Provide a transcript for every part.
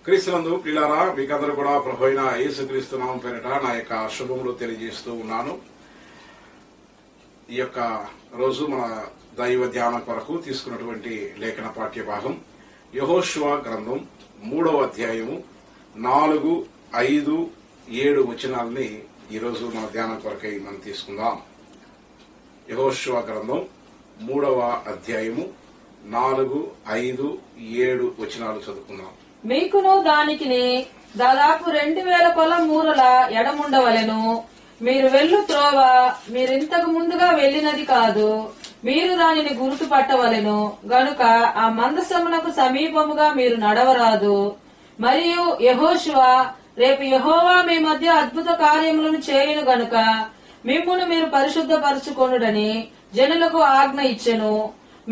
క్రీస్తునందు ప్రియులారా, మీకందరూ కూడా ప్రభు అయిన యేసుక్రీస్తు నామం పేరిట నా యొక్క శుభములు తెలియజేస్తూ ఉన్నాను. ఈ యొక్క రోజు మన దైవ ధ్యానం కొరకు తీసుకున్నటువంటి లేఖన పాఠ్య భాగం యెహోషువ గ్రంథం 3వ అధ్యాయము 4, 5, 7 వచనాలని ఈరోజు మన ధ్యానం కొరకై మనం తీసుకుందాం. యెహోషువ గ్రంథం 3వ అధ్యాయము 4, 5, 7 వచనాలు చదువుకుందాం. మీకును దానికిని దాదాపు 2000 కొలం మూరల ఎడముండవలెను. మీరు వెళ్ళు త్రోవ మీరింతకు ముందుగా వెళ్లినది కాదు, మీరు దానిని గుర్తుపట్టవలెను గనుక ఆ మందసమునకు సమీపముగా మీరు నడవరాదు. మరియు యెహోషువ, రేపు యెహోవా మీ మధ్య అద్భుత కార్యములను చేయును గనుక మిమ్మును మీరు పరిశుద్ధపరచుకొనుడని జనులకు ఆజ్ఞ ఇచ్చెను.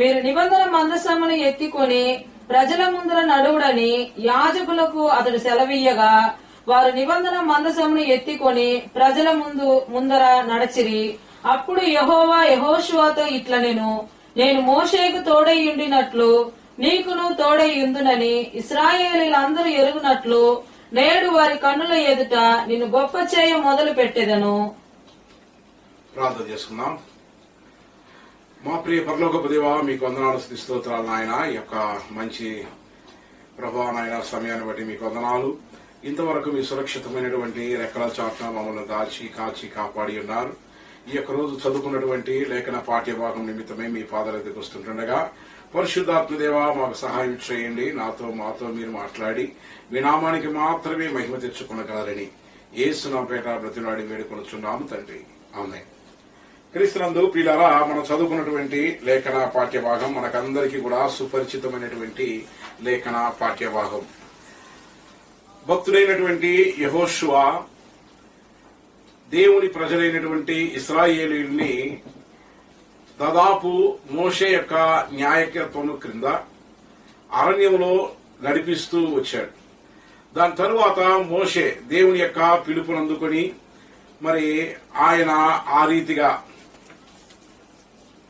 మీరు నిబంధన మందసమును ఎత్తికొని ప్రజల ముందర నడువుడని యాజకులకు అతడు సెలవీయగా, వారు నిబంధన మందసమును ఎత్తికొని ప్రజల ముందర నడచిరి. అప్పుడు యెహోవా యెహోషువతో ఇట్లనెను, నేను మోషేకు తోడైయుండినట్లు నీకును తోడైయుందునని ఇశ్రాయేలీయులందరూ ఎరుగునట్లు నేడు వారి కన్నుల ఎదుట నిన్ను గొప్ప చేయ మొదలు పెట్టెదను. ప్రార్థన చేసుకుందాం. మా ప్రియ పరలోకపు దేవా, మీకు వందనాలు, స్తుతి స్తోత్రాలు నాయన. ఈ యొక్క మంచి ప్రభా నాయన సమయాన్ని బట్టి మీకు వందనాలు. ఇంతవరకు మీ సురక్షితమైనటువంటి రెక్కల చాటున మమ్మల్ని దాచి కాచి కాపాడి ఉన్నారు. ఈ యొక్క రోజు చదువుకున్నటువంటి లేఖన పాఠ్య భాగం నిమిత్తమే మీ పాదాల దగ్గరికి వస్తుంటుండగా పరిశుద్ధాత్మ దేవా మాకు సహాయం చేయండి. మాతో మీరు మాట్లాడి మీ నామానికి మాత్రమే మహిమ తెచ్చుకునగలరని యేసు నామముపేట బ్రతిలాడి వేడుకొనుచున్నాము తండ్రి, ఆమేన్. క్రీస్తునందు ప్రియులారా, మనం చదువుకున్నటువంటి లేఖన పాఠ్య భాగం మనకందరికీ కూడా సుపరిచితమైనటువంటి లేఖన పాఠ్య భాగం. భక్తుడైనటువంటి యెహోషువ దేవుని ప్రజలైనటువంటి ఇశ్రాయేలీయుల్ని దాదాపు మోషే యొక్క న్యాయకత్వం క్రింద అరణ్యంలో నడిపిస్తూ వచ్చాడు. దాని తరువాత మోషే దేవుని యొక్క పిలుపునందుకొని మరి ఆయన ఆ రీతిగా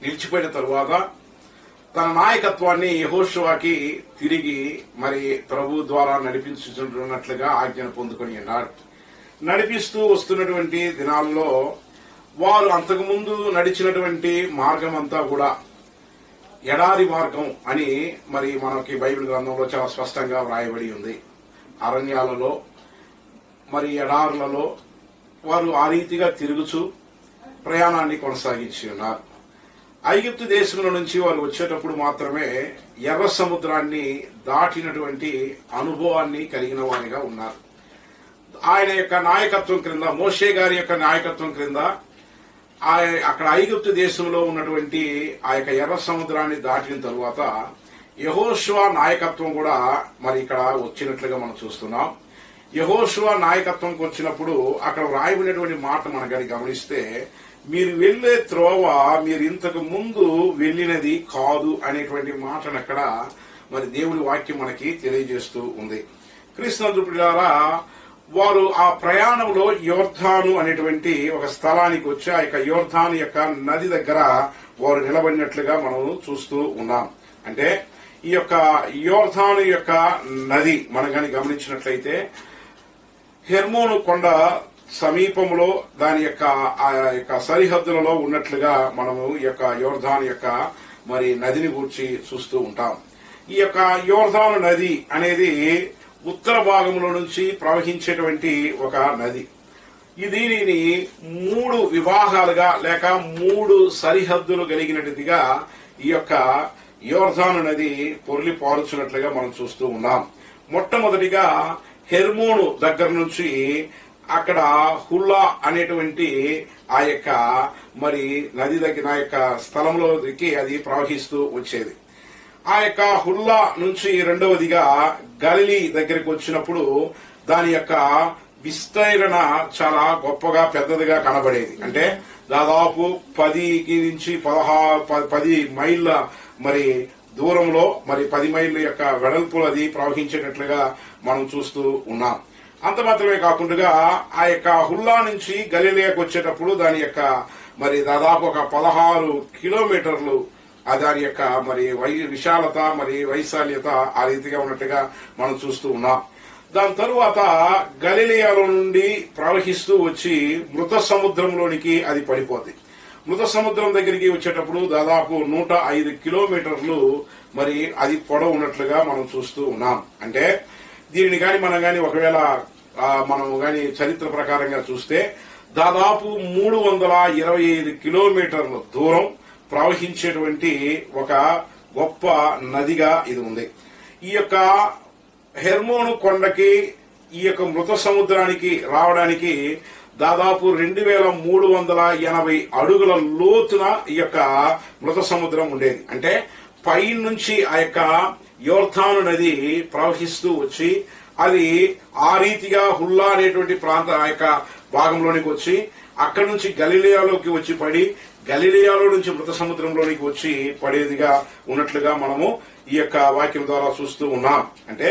నిలిచిపోయిన తరువాత తన నాయకత్వాన్ని యెహోషువకి తిరిగి మరి ప్రభు ద్వారా నడిపించుతున్నట్లుగా ఆజ్ఞను పొందుకొని ఉన్నాడు. నడిపిస్తూ వస్తున్నటువంటి దినాల్లో వారు అంతకుముందు నడిచినటువంటి మార్గం అంతా కూడా ఎడారి మార్గం అని మరి మనకి బైబిల్ గ్రంథంలో చాలా స్పష్టంగా వ్రాయబడి ఉంది. అరణ్యాలలో మరి ఎడారులలో వారు ఆ రీతిగా తిరుగుచూ ప్రయాణాన్ని కొనసాగించి ఉన్నారు. ఐగుప్తు దేశంలో నుంచి వారు వచ్చేటప్పుడు మాత్రమే ఎర్ర సముద్రాన్ని దాటినటువంటి అనుభవాన్ని కలిగిన వారిగా ఉన్నారు. ఆయన యొక్క నాయకత్వం క్రింద, మోషే గారి యొక్క నాయకత్వం క్రింద అక్కడ ఐగుప్తు దేశంలో ఉన్నటువంటి ఆ యొక్క ఎర్ర సముద్రాన్ని దాటిన తరువాత యెహోషువ నాయకత్వం కూడా మరి ఇక్కడ వచ్చినట్లుగా మనం చూస్తున్నాం. యెహోషువ నాయకత్వంకి వచ్చినప్పుడు అక్కడ వ్రాయబడినటువంటి మాట మనం కానీ గమనిస్తే, మీరు వెళ్లే త్రోవ మీరు ఇంతకు ముందు వెళ్లినది కాదు అనేటువంటి మాటను అక్కడ మరి దేవుని వాక్యం మనకి తెలియజేస్తూ ఉంది. క్రీస్తునందు ప్రియులారా, వారు ఆ ప్రయాణంలో యోర్ధాను అనేటువంటి ఒక స్థలానికి వచ్చి ఆ యొక్క యోర్ధాను యొక్క నది దగ్గర వారు నిలబడినట్లుగా మనం చూస్తూ ఉన్నాం. అంటే ఈ యొక్క యోర్ధాను యొక్క నది మనం కానీ గమనించినట్లయితే హెర్మోను కొండ సమీపంలో దాని యొక్క సరిహద్దులలో ఉన్నట్లుగా మనము ఈ యొక్క యోర్ధాను యొక్క మరి నదిని గూర్చి చూస్తూ ఉంటాం. ఈ యొక్క యోర్ధాను నది అనేది ఉత్తర భాగంలో నుంచి ప్రవహించేటువంటి ఒక నది. దీనిని 3 విభాగాలుగా లేక 3 సరిహద్దులు కలిగినట్టుగా ఈ యొక్క యోర్ధాను నది పొర్లి పారుచున్నట్లుగా మనం చూస్తూ ఉన్నాం. మొట్టమొదటిగా హెర్మోను దగ్గర నుంచి అక్కడ హుల్లా అనేటువంటి ఆ యొక్క మరి నది దగ్గర ఆ యొక్క స్థలంలోకి అది ప్రవహిస్తూ వచ్చేది. ఆ యొక్క హుల్లా నుంచి రెండవదిగా గలిలీ దగ్గరికి వచ్చినప్పుడు దాని యొక్క విస్తరణ చాలా గొప్పగా పెద్దదిగా కనబడేది. అంటే దాదాపు 10 నుంచి 10 మైళ్ళ మరి దూరంలో మరి 10 మైళ్ళ యొక్క వెడల్పులు అది ప్రవహించేటట్లుగా మనం చూస్తూ ఉన్నాం. అంత మాత్రమే కాకుండా ఆ యొక్క హుల్లా నుంచి గలిలియాకు వచ్చేటప్పుడు దాని యొక్క మరి దాదాపు ఒక 16 కిలోమీటర్లు దాని యొక్క మరి విశాలత మరి వైశాల్యత ఆ రీతిగా ఉన్నట్టుగా మనం చూస్తూ ఉన్నాం. దాని తరువాత గలిలయలో నుండి ప్రవహిస్తూ వచ్చి మృత సముద్రంలోనికి అది పడిపోద్ది. మృత సముద్రం దగ్గరికి వచ్చేటప్పుడు దాదాపు 105 కిలోమీటర్లు మరి అది పొడవు ఉన్నట్లుగా మనం చూస్తూ ఉన్నాం. అంటే దీనిని మనం గాని ఒకవేళ మనం గాని చరిత్ర ప్రకారంగా చూస్తే దాదాపు 325 కిలోమీటర్ల దూరం ప్రవహించేటువంటి ఒక గొప్ప నదిగా ఇది ఉంది. ఈ యొక్క హెర్మోను కొండకి ఈ యొక్క మృత సముద్రానికి రావడానికి దాదాపు 2380 అడుగుల లోతున ఈ యొక్క మృత సముద్రం ఉండేది. అంటే పై నుంచి ఆ యొక్క యోర్దాను నది ప్రవహిస్తూ వచ్చి అది ఆ రీతిగా హుల్లా అనేటువంటి ప్రాంత ఆ యొక్క భాగంలోనికి వచ్చి అక్కడి నుంచి గలిలయలోకి వచ్చి పడి గలిలయలో నుంచి మృత సముద్రంలోనికి వచ్చి పడేదిగా ఉన్నట్లుగా మనము ఈ యొక్క వాక్యం ద్వారా చూస్తూ ఉన్నాం. అంటే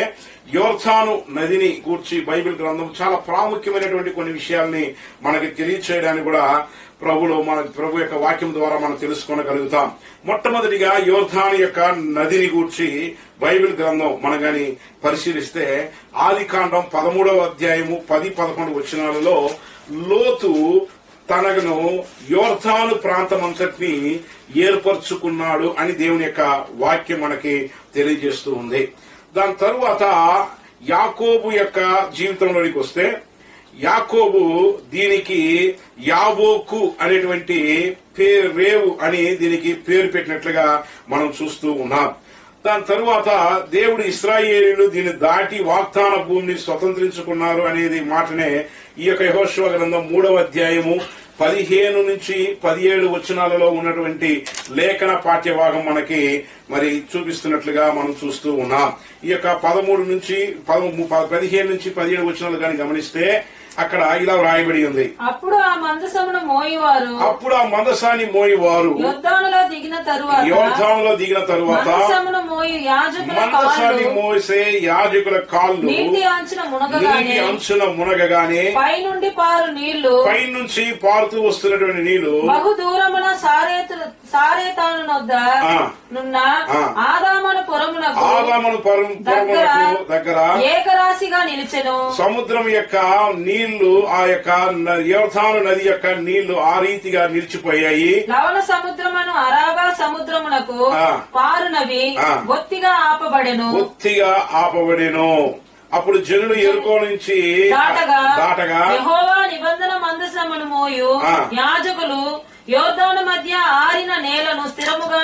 యోర్దాను నదిని గూర్చి బైబిల్ గ్రంథం చాలా ప్రాముఖ్యమైనటువంటి కొన్ని విషయాల్ని మనకి తెలియచేయడానికి కూడా ప్రభు యొక్క వాక్యం ద్వారా మనం తెలుసుకోగలుగుతాం. మొట్టమొదటిగా యోర్దాను యొక్క నదిని గూర్చి బైబిల్ గ్రంథం మనం గాని పరిశీలిస్తే ఆదికాండం 13వ అధ్యాయము 10-11 వచనాలలో లోతు తనను యోర్దాను ప్రాంతమంతటిని ఏర్పరచుకున్నాడు అని దేవుని యొక్క వాక్యం మనకి తెలియజేస్తూ ఉంది. దాని తరువాత యాకోబు యొక్క జీవితంలోనికి వస్తే యాకోబు దీనికి యాబోకు అనేటువంటి రేవు అని దీనికి పేరు పెట్టినట్లుగా మనం చూస్తూ ఉన్నాం. దాని తరువాత దేవుడు ఇశ్రాయేలీయులు దీన్ని దాటి వాగ్దాన భూమిని స్వతంత్రించుకున్నారు అనేది మాటనే ఈ యొక్క యెహోషువ గ్రంథం 3వ అధ్యాయము 15-17 వచనాలలో ఉన్నటువంటి లేఖన పాఠ్యభాగం మనకి మరి చూపిస్తున్నట్లుగా మనం చూస్తూ ఉన్నాం. ఈ యొక్క 15 నుంచి 17 వచనాలు కానీ గమనిస్తే అక్కడ ఇలా వ్రాయబడి ఉంది. అప్పుడు ఆ మందసమును మోయివారు అప్పుడు ఆ మందసాన్ని మోయివారు యోర్దానులో దిగిన తరువాత మందసాన్ని మోసే యాజకుల కాళ్ళు నీటి అంచున మునగగానే పైనుండి పారు నీళ్లు పైనుంచి పారుతూ వస్తున్నటువంటి నీళ్లు బహు దూరమున సారేతాను నొద్ద నున్న ఆదామను పురమునకు దగ్గర ఏకరాశిగా నిలిచెను. సముద్రం యొక్క నీళ్లు ఆ యొక్క యోర్దాను నది యొక్క నీళ్లు ఆ రీతిగా నిలిచిపోయాయి. లవణ సముద్రమును అరాబా సముద్రమునకు పారునవి బొత్తిగా ఆపబడెను. అప్పుడు జనులు ఎరుకో నుంచి దాటగా యెహోవా నిబంధన మందసమును మోయు యాజకులు యోర్దాను మధ్య ఆరిన నేలను స్థిరముగా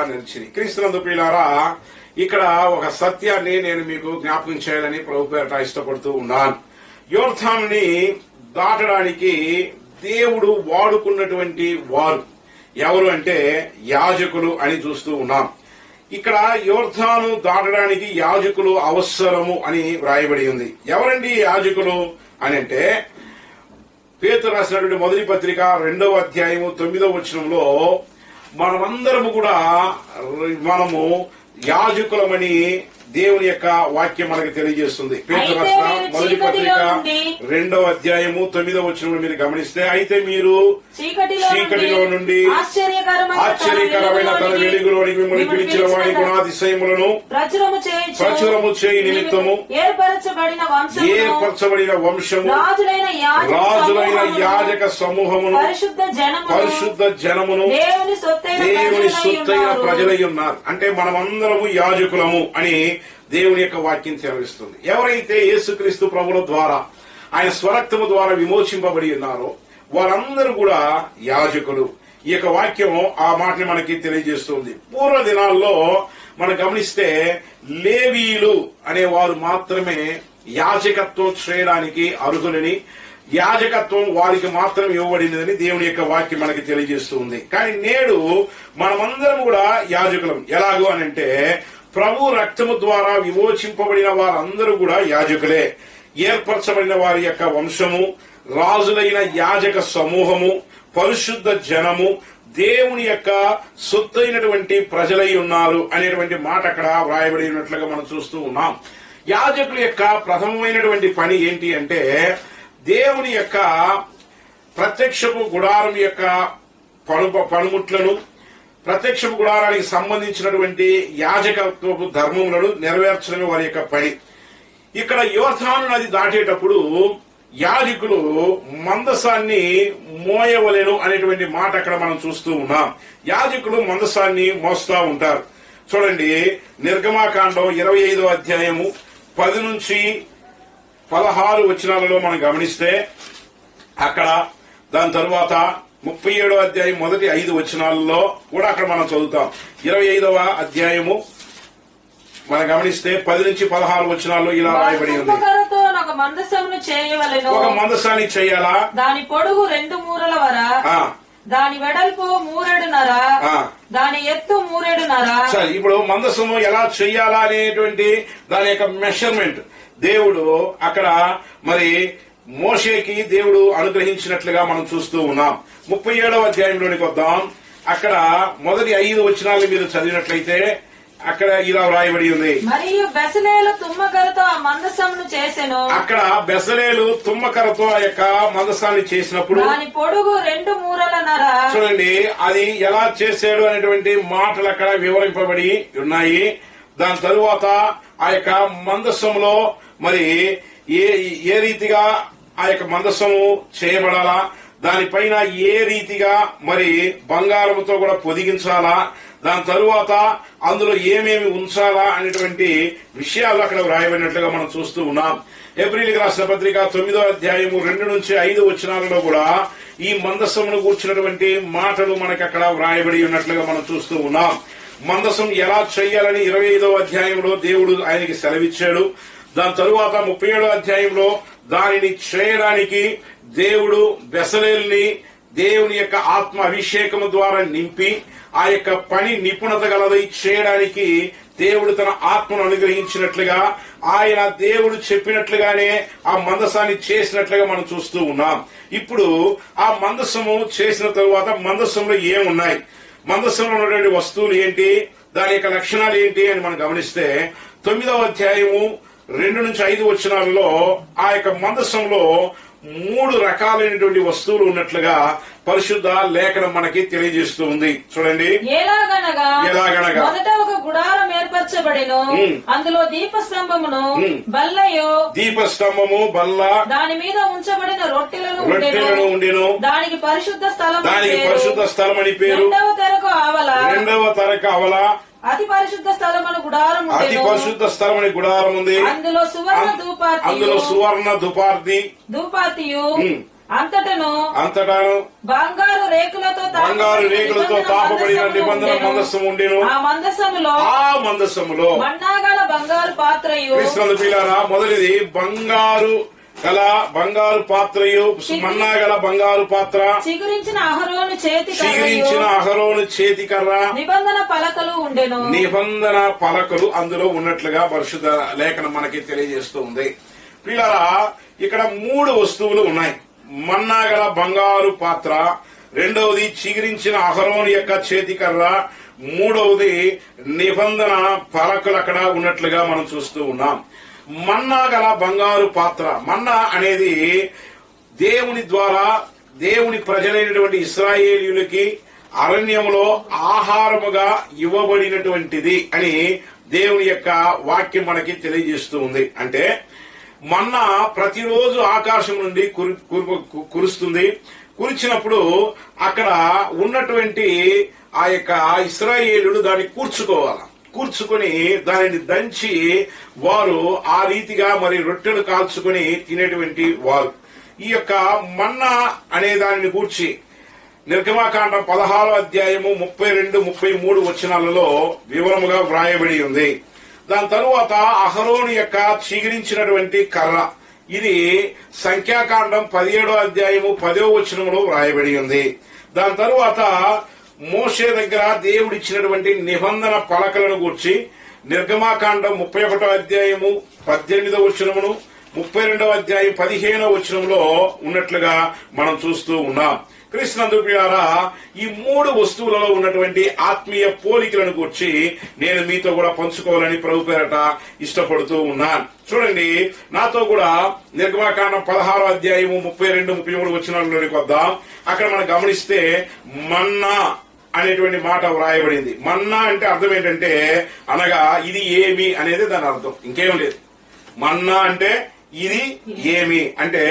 నిలిచిరి. క్రీస్తునందు ప్రియులారా, ఇక్కడ ఒక సత్యాన్ని నేను మీకు జ్ఞాపకం చేయాలని ప్రభు పేరట ఇష్టపడుతూ ఉన్నాను. యోర్దానుని దాటడానికి దేవుడు వాడుకున్నటువంటి వారు ఎవరు అంటే యాజకులు అని చూస్తూ ఉన్నాం. ఇక్కడ యోర్దాను దాటడానికి యాజకులు అవసరము అని వ్రాయబడి ఉంది. ఎవరండి యాజకులు అని అంటే పేతురు రాసినటువంటి మొదటి పత్రిక 2వ అధ్యాయము 9వ వచనంలో మనమందరము కూడా మనము యాజకులమని దేవుని యొక్క వాక్యం మనకు తెలియజేస్తుంది. పేతురు రాసిన మొదటి పత్రిక 2వ అధ్యాయము 9వ వచనంలో మీరు గమనిస్తే, అయితే మీరు చీకటిలో నుండి ఆశ్చర్యకరమైన తన వెలుగులోనికి మిమ్మల్ని పిలిచిన వాడి గుణాతిశయములను ప్రచురము చేయి నిమిత్తము ఏర్పరచబడిన వంశము రాజులైన యాజక సమూహమును పరిశుద్ధ జనమును దేవుని సొత్తైన ప్రజలై ఉన్నారు. అంటే మనమందరము యాజకులము అని దేవుని యొక్క వాక్యం సెలవిస్తుంది. ఎవరైతే యేసుక్రీస్తు ప్రభుల ద్వారా ఆయన స్వరక్తము ద్వారా విమోచింపబడి ఉన్నారో వారందరూ కూడా యాజకులు. ఈ యొక్క వాక్యం ఆ మాటని మనకి తెలియజేస్తుంది. పూర్వ దినాల్లో మనం గమనిస్తే లేవీయులు అనే వారు మాత్రమే యాజకత్వం చేయడానికి అర్హులని, యాజకత్వం వారికి మాత్రం ఇవ్వబడినదని దేవుని యొక్క వాక్యం మనకి తెలియజేస్తుంది. కానీ నేడు మనమందరం కూడా యాజకులం. ఎలాగో అనంటే ప్రభు రక్తము ద్వారా విమోచింపబడిన వారందరూ కూడా యాజకులే. ఏర్పరచబడిన వారి యొక్క వంశము, రాజులైన యాజక సమూహము, పరిశుద్ధ జనము, దేవుని యొక్క సొత్తైనటువంటి ప్రజలై ఉన్నారు అనేటువంటి మాట అక్కడ వ్రాయబడినట్లుగా మనం చూస్తూ ఉన్నాం. యాజకుల యొక్క ప్రథమమైనటువంటి పని ఏంటి అంటే దేవుని యొక్క ప్రత్యక్షపు గుడారం యొక్క పనిముట్లను, ప్రత్యక్ష గుడారానికి సంబంధించినటువంటి యాజకత్వపు ధర్మములను నెరవేర్చడమే వారి యొక్క పని. ఇక్కడ యోర్దాను నది దాటేటప్పుడు యాజకులు మందసాన్ని మోయవలెను అనేటువంటి మాట అక్కడ మనం చూస్తూ ఉన్నాం. యాజకులు మందసాన్ని మోస్తా ఉంటారు. చూడండి, నిర్గమాకాండం 25వ అధ్యాయము 10 నుంచి 16 వచనాలలో మనం గమనిస్తే అక్కడ, దాని తరువాత 37వ అధ్యాయం మొదటి 5 వచనాలలో కూడా అక్కడ మనం చదువుతాం. 25వ అధ్యాయము మనం గమనిస్తే 10 నుంచి 16 వచనాల్లో ఇలా రాయబడి ఉంది. ఒక మందసమును చేయవలెను. ఒక మందసాన్ని చేయాలా? దాని పొడుగు 2 మూరల వర, దాని వెడల్పు 3.5, దాని ఎత్తు 3.5. సరే, ఇప్పుడు మందసము ఎలా చెయ్యాలా అనేటువంటి దాని యొక్క మెషర్మెంట్ దేవుడు అక్కడ మరి మోషేకి దేవుడు అనుగ్రహించినట్లుగా మనం చూస్తూ ఉన్నాం. 37వ అధ్యాయంలోనికి వద్దాం. అక్కడ మొదటి 5 వచనాలు మీరు చదివినట్లయితే అక్కడ ఇలా వ్రాయబడి ఉంది. మరియు బెసలేలు తుమ్మకరతో ఆ మందసమును చేసెను. అక్కడ బెసలేలు తుమ్మకరతో ఆ యొక్క మందసాన్ని చేసినప్పుడు దాని పొడుగు 2 మూరలన్నర. చూడండి, అది ఎలా చేశాడు అనేటువంటి మాటలు అక్కడ వివరింపబడి ఉన్నాయి. దాని తరువాత ఆ యొక్క మందసములో మరి ఏ రీతిగా ఆ యొక్క మందసము చేయబడాలా, దానిపైన ఏ రీతిగా మరి బంగారముతో కూడా పొదిగించాలా, దాని తరువాత అందులో ఏమేమి ఉంచాలా అనేటువంటి విషయాలు అక్కడ వ్రాయబడినట్లుగా మనం చూస్తూ ఉన్నాం. హెబ్రీయులకు రాసిన పత్రిక 9వ అధ్యాయము 2 నుంచి 5 వచనాలలో కూడా ఈ మందసమును కూర్చున్నటువంటి మాటలు మనకి అక్కడ వ్రాయబడి ఉన్నట్లుగా మనం చూస్తూ ఉన్నాం. మందసం ఎలా చేయాలని 25వ అధ్యాయంలో దేవుడు ఆయనకి సెలవిచ్చాడు. దాని తరువాత 37వ అధ్యాయంలో దానిని చేయడానికి దేవుడు బెసలేల్ని దేవుని యొక్క ఆత్మ అభిషేకము ద్వారా నింపి ఆ యొక్క పని నిపుణత గలదై చేయడానికి దేవుడు తన ఆత్మను అనుగ్రహించినట్లుగా ఆయన దేవుడు చెప్పినట్లుగానే ఆ మందసాన్ని చేసినట్లుగా మనం చూస్తూ ఉన్నాం. ఇప్పుడు ఆ మందసము చేసిన తరువాత మందసంలో ఏమున్నాయి, మందసంలో ఉన్నటువంటి వస్తువులు ఏంటి, దాని యొక్క లక్షణాలు ఏంటి అని మనం గమనిస్తే 9వ అధ్యాయము 2 నుంచి 5 వచనాలలో ఆ యొక్క మందసంలో 3 రకాలైనటువంటి వస్తువులు ఉన్నట్లుగా పరిశుద్ధ లేఖనం మనకి తెలియజేస్తూ ఉంది. చూడండి, ఎలాగనగా మొదట ఒక గుడారం ఏర్పరచబడిను, అందులో దీపస్తంభమును బల్లయు, దీపస్తంభము బల్ల, దాని మీద ఉంచబడిన రొట్టెలను ఉండెను, దానికి పరిశుద్ధ స్థలం అని పేరు. రెండవ తెరకు అవల అతి పరిశుద్ధ స్థలమని గుడారం ఉంది. అందులో సువర్ణ ధూపార్తియు అంతటను బంగారు రేకులతో తాపబడిన నిబంధన మందస్సం ఉండేను. ఆ మందస్సములో మన్నాగల బంగారు పాత్రయు, మొదటిది బంగారు పాత్రయు, మన్నాగల బంగారు పాత్ర, చిగురించిన అహరోను చేతికర్ర, నిబంధన పలకలు ఉండెను. నిబంధన పలకలు అందులో ఉన్నట్లుగా పరిశుద్ధ లేఖనం మనకి తెలియజేస్తూ ఉంది. పిల్లరా, ఇక్కడ 3 వస్తువులు ఉన్నాయి. మన్నాగల బంగారు పాత్ర, రెండవది చిగురించిన అహరోను యొక్క చేతికర్ర, మూడవది నిబంధన పలకలు అక్కడ ఉన్నట్లుగా మనం చూస్తూ ఉన్నాం. మన్నా గల బంగారు పాత్ర, మన్నా అనేది దేవుని ద్వారా దేవుని ప్రజలైనటువంటి ఇశ్రాయేలీయులకి అరణ్యములో ఆహారముగా ఇవ్వబడినటువంటిది అని దేవుని యొక్క వాక్యం మనకి తెలియజేస్తూ ఉంది. అంటే మన్నా ప్రతిరోజు ఆకాశం నుండి కురుస్తుంది. కురిచినప్పుడు అక్కడ ఉన్నటువంటి ఆ యొక్క ఇశ్రాయేలీయులు దాన్ని కూర్చుకొని దానిని దంచి వారు ఆ రీతిగా మరి రొట్టెలు కాల్చుకొని తినేటువంటి వారు. ఈ యొక్క మన్నా అనే దానిని గూర్చి నిర్గమాకాండం 16వ అధ్యాయము 32, 33 వచనాలలో వివరముగా వ్రాయబడి ఉంది. దాని తరువాత అహరోను యొక్క చిగిరించినటువంటి కర్ర, ఇది సంఖ్యాకాండం 17వ అధ్యాయము 10వ వచనంలో వ్రాయబడి ఉంది. దాని తరువాత మోషే దగ్గర దేవుడిచ్చినటువంటి నిబంధన పలకలను గూర్చి నిర్గమాకాండం 31వ అధ్యాయము 18వ వచనమును, 32వ అధ్యాయం 15వ వచనంలో ఉన్నట్లుగా మనం చూస్తూ ఉన్నాం. క్రీస్తునందు ప్రియులారా, ఈ 3 వస్తువులలో ఉన్నటువంటి ఆత్మీయ పోలికలను గూర్చి నేను మీతో కూడా పంచుకోవాలని ప్రభు పేరట ఇష్టపడుతూ ఉన్నాను. చూడండి, నాతో కూడా నిర్గమాకాండం 16వ అధ్యాయము 32, 33 వచనాలలోకి వద్దాం. అక్కడ మనం గమనిస్తే మన్నా అనేటువంటి మాట వ్రాయబడింది. మన్నా అంటే అర్థం ఏంటంటే అనగా ఇది ఏమి అనేది దాని అర్థం, ఇంకేం లేదు. మన్నా అంటే ఇది ఏమి అంటే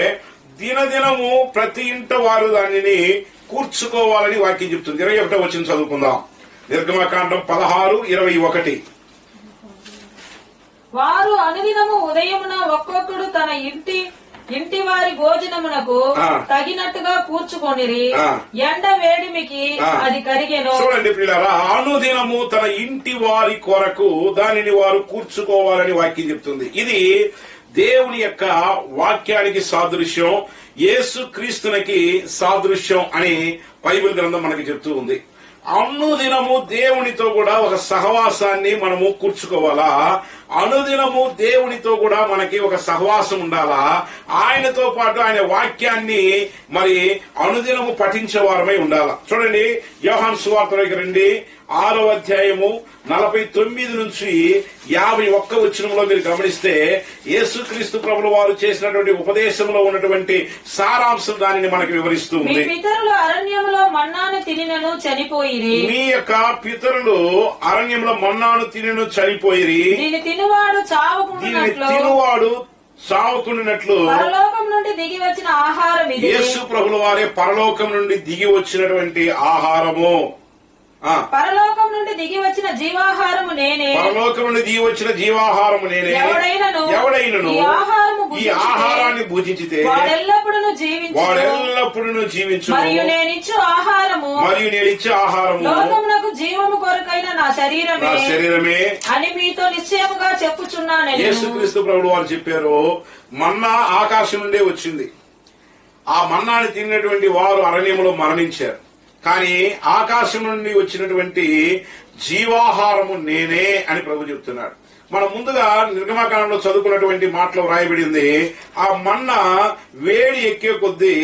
దినదినము ప్రతి ఇంట వారు దానిని కూర్చుకోవాలని వాక్యం చెప్తుంది. 21వ వచనం చదువుకుందాం. నిర్గమకాండం 16:21. వారు అనుదినము ఉదయమున ఒక్కొక్కడు తన ఇంటి వారి భోజనమునకు తగినట్టుగా కూర్చుకొనిరి, ఎండ వేడిమికి అది కరిగెను. చూడండి ప్రియులారా, అనుదినము తన ఇంటి వారి కొరకు దానిని వారు కూర్చుకోవాలని వాక్యం చెప్తుంది. ఇది దేవుని యొక్క వాక్యానికి సాదృశ్యం, యేసు క్రీస్తునికి సాదృశ్యం అని బైబిల్ గ్రంథం మనకి చెప్తూ ఉంది. అనుదినము దేవునితో కూడా ఒక సహవాసాన్ని మనము కూర్చుకోవాలా, అనుదినము దేవునితో కూడా మనకి ఒక సహవాసం ఉండాలా, ఆయనతో పాటు ఆయన వాక్యాన్ని మరి అనుదినము పఠించే వారమై ఉండాలా. చూడండి, యోహాను సువార్తలోకి రండి, 6వ అధ్యాయము 49 నుంచి 51 వచనంలో మీరు గమనిస్తే యేసుక్రీస్తు ప్రభుల వారు చేసినటువంటి ఉపదేశంలో ఉన్నటువంటి సారాంశం దానిని మనకు వివరిస్తూ ఉంది. పితరులు అరణ్యంలో మన్నాను తినినను చనిపోయిరి. మీ యొక్క పితరులు అరణ్యంలో మన్నాను తినను చనిపోయిరి. దీని తినువాడు చావకుండినట్లు పరలోకం నుండి దిగి వచ్చిన ఆహారం ఇది. యేసు ప్రభుల వారే పరలోకం నుండి దిగి వచ్చినటువంటి ఆహారము, పరలోకం నుండి దిగి వచ్చిన జీవాహారము నేనే. పరలోకం నుండి దిగి వచ్చిన జీవాహారము నేనే. ఎవడైనను ఈ ఆహారాన్ని భుజించితే వాడెల్లప్పుడూ జీవించు. మరియు నేనిచ్చు ఆహారము లోకమునకు జీవము కొరకైన నా శరీరమే అని మీతో నిశ్చయముగా చెప్పుచున్నాను. యేసుక్రీస్తు ప్రభువు వారు చెప్పారు, మన్నా ఆకాశం నుండే వచ్చింది. ఆ మన్నాని తిన్నటువంటి వారు అరణ్యములో మరణించారు. కానీ ఆకాశం నుండి వచ్చినటువంటి జీవాహారము నేనే అని ప్రభు చెప్తున్నాడు. మనం ముందుగా నిర్గమకాండంలో చదువుకున్నటువంటి మాటలో వ్రాయబడింది, ఆ మన్నా వేడి ఎక్కే కొద్దీ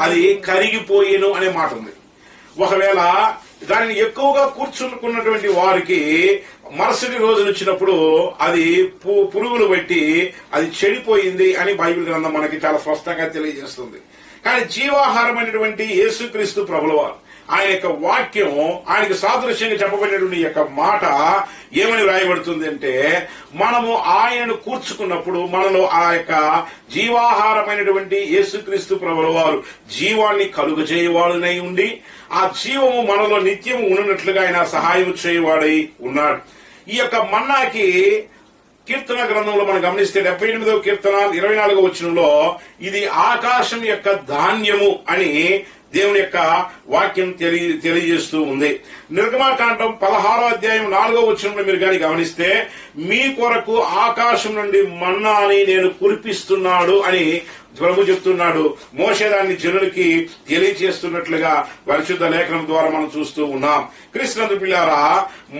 అది కరిగిపోయేను అనే మాట ఉంది. ఒకవేళ దానిని ఎక్కువగా కూర్చున్నటువంటి వారికి మరుసటి రోజులు వచ్చినప్పుడు అది పురుగులు బట్టి అది చెడిపోయింది అని బైబిల్ గ్రంథం మనకి చాలా స్పష్టంగా తెలియజేస్తుంది. కానీ జీవాహారం అనేటువంటి యేసుక్రీస్తు ప్రభుల వారు, ఆయన యొక్క వాక్యం, ఆయనకు సాదృశ్యంగా చెప్పబడినటువంటి యొక్క మాట ఏమని వ్రాయబడుతుంది అంటే, మనము ఆయనను కూర్చుకున్నప్పుడు మనలో ఆ యొక్క జీవాహారమైనటువంటి యేసుక్రీస్తు ప్రభుల వారు జీవాన్ని కలుగజేయవాడునై ఉండి, ఆ జీవము మనలో నిత్యము ఉన్నట్లుగా ఆయన సహాయం చేయవాడై ఉన్నాడు. ఈ యొక్క మన్నాకి కీర్తన గ్రంథంలో మనం గమనిస్తే 78వ కీర్తన 24వ వచనంలో ఇది ఆకాశం యొక్క ధాన్యము అని దేవుని యొక్క వాక్యం తెలియజేస్తూ ఉంది. నిర్గమకాండం 16వ అధ్యాయం 4వ వచనంలో మీరు గాని గమనిస్తే, మీ కొరకు ఆకాశం నుండి మన్నాని నేను కురిపిస్తున్నాడు అని ప్రభు చెప్తున్నాడు. మోషే దాన్ని జనులకి తెలియజేస్తున్నట్లుగా పరిశుద్ధ లేఖనం ద్వారా మనం చూస్తూ ఉన్నాం. క్రీస్తునందు పిల్లారా,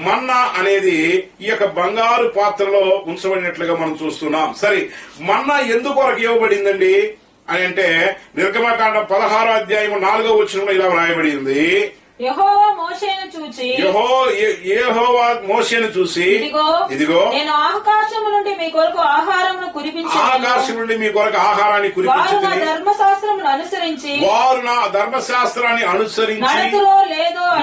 మన్నా అనేది ఈ యొక్క బంగారు పాత్రలో ఉంచబడినట్లుగా మనం చూస్తున్నాం. సరే, మన్నా ఎందుకొరకు ఇవ్వబడిందండి అని అంటే, నిర్గమకాండం 16వ అధ్యాయం 4వ వచనంలో ఇలా వ్రాయబడింది, యెహోవా మోషేను చూసి ఇదిగో నేను ఆకాశము నుండి మీ కొరకు ఆహారాన్ని కురిపించి వారు నా ధర్మశాస్త్రాన్ని అనుసరించి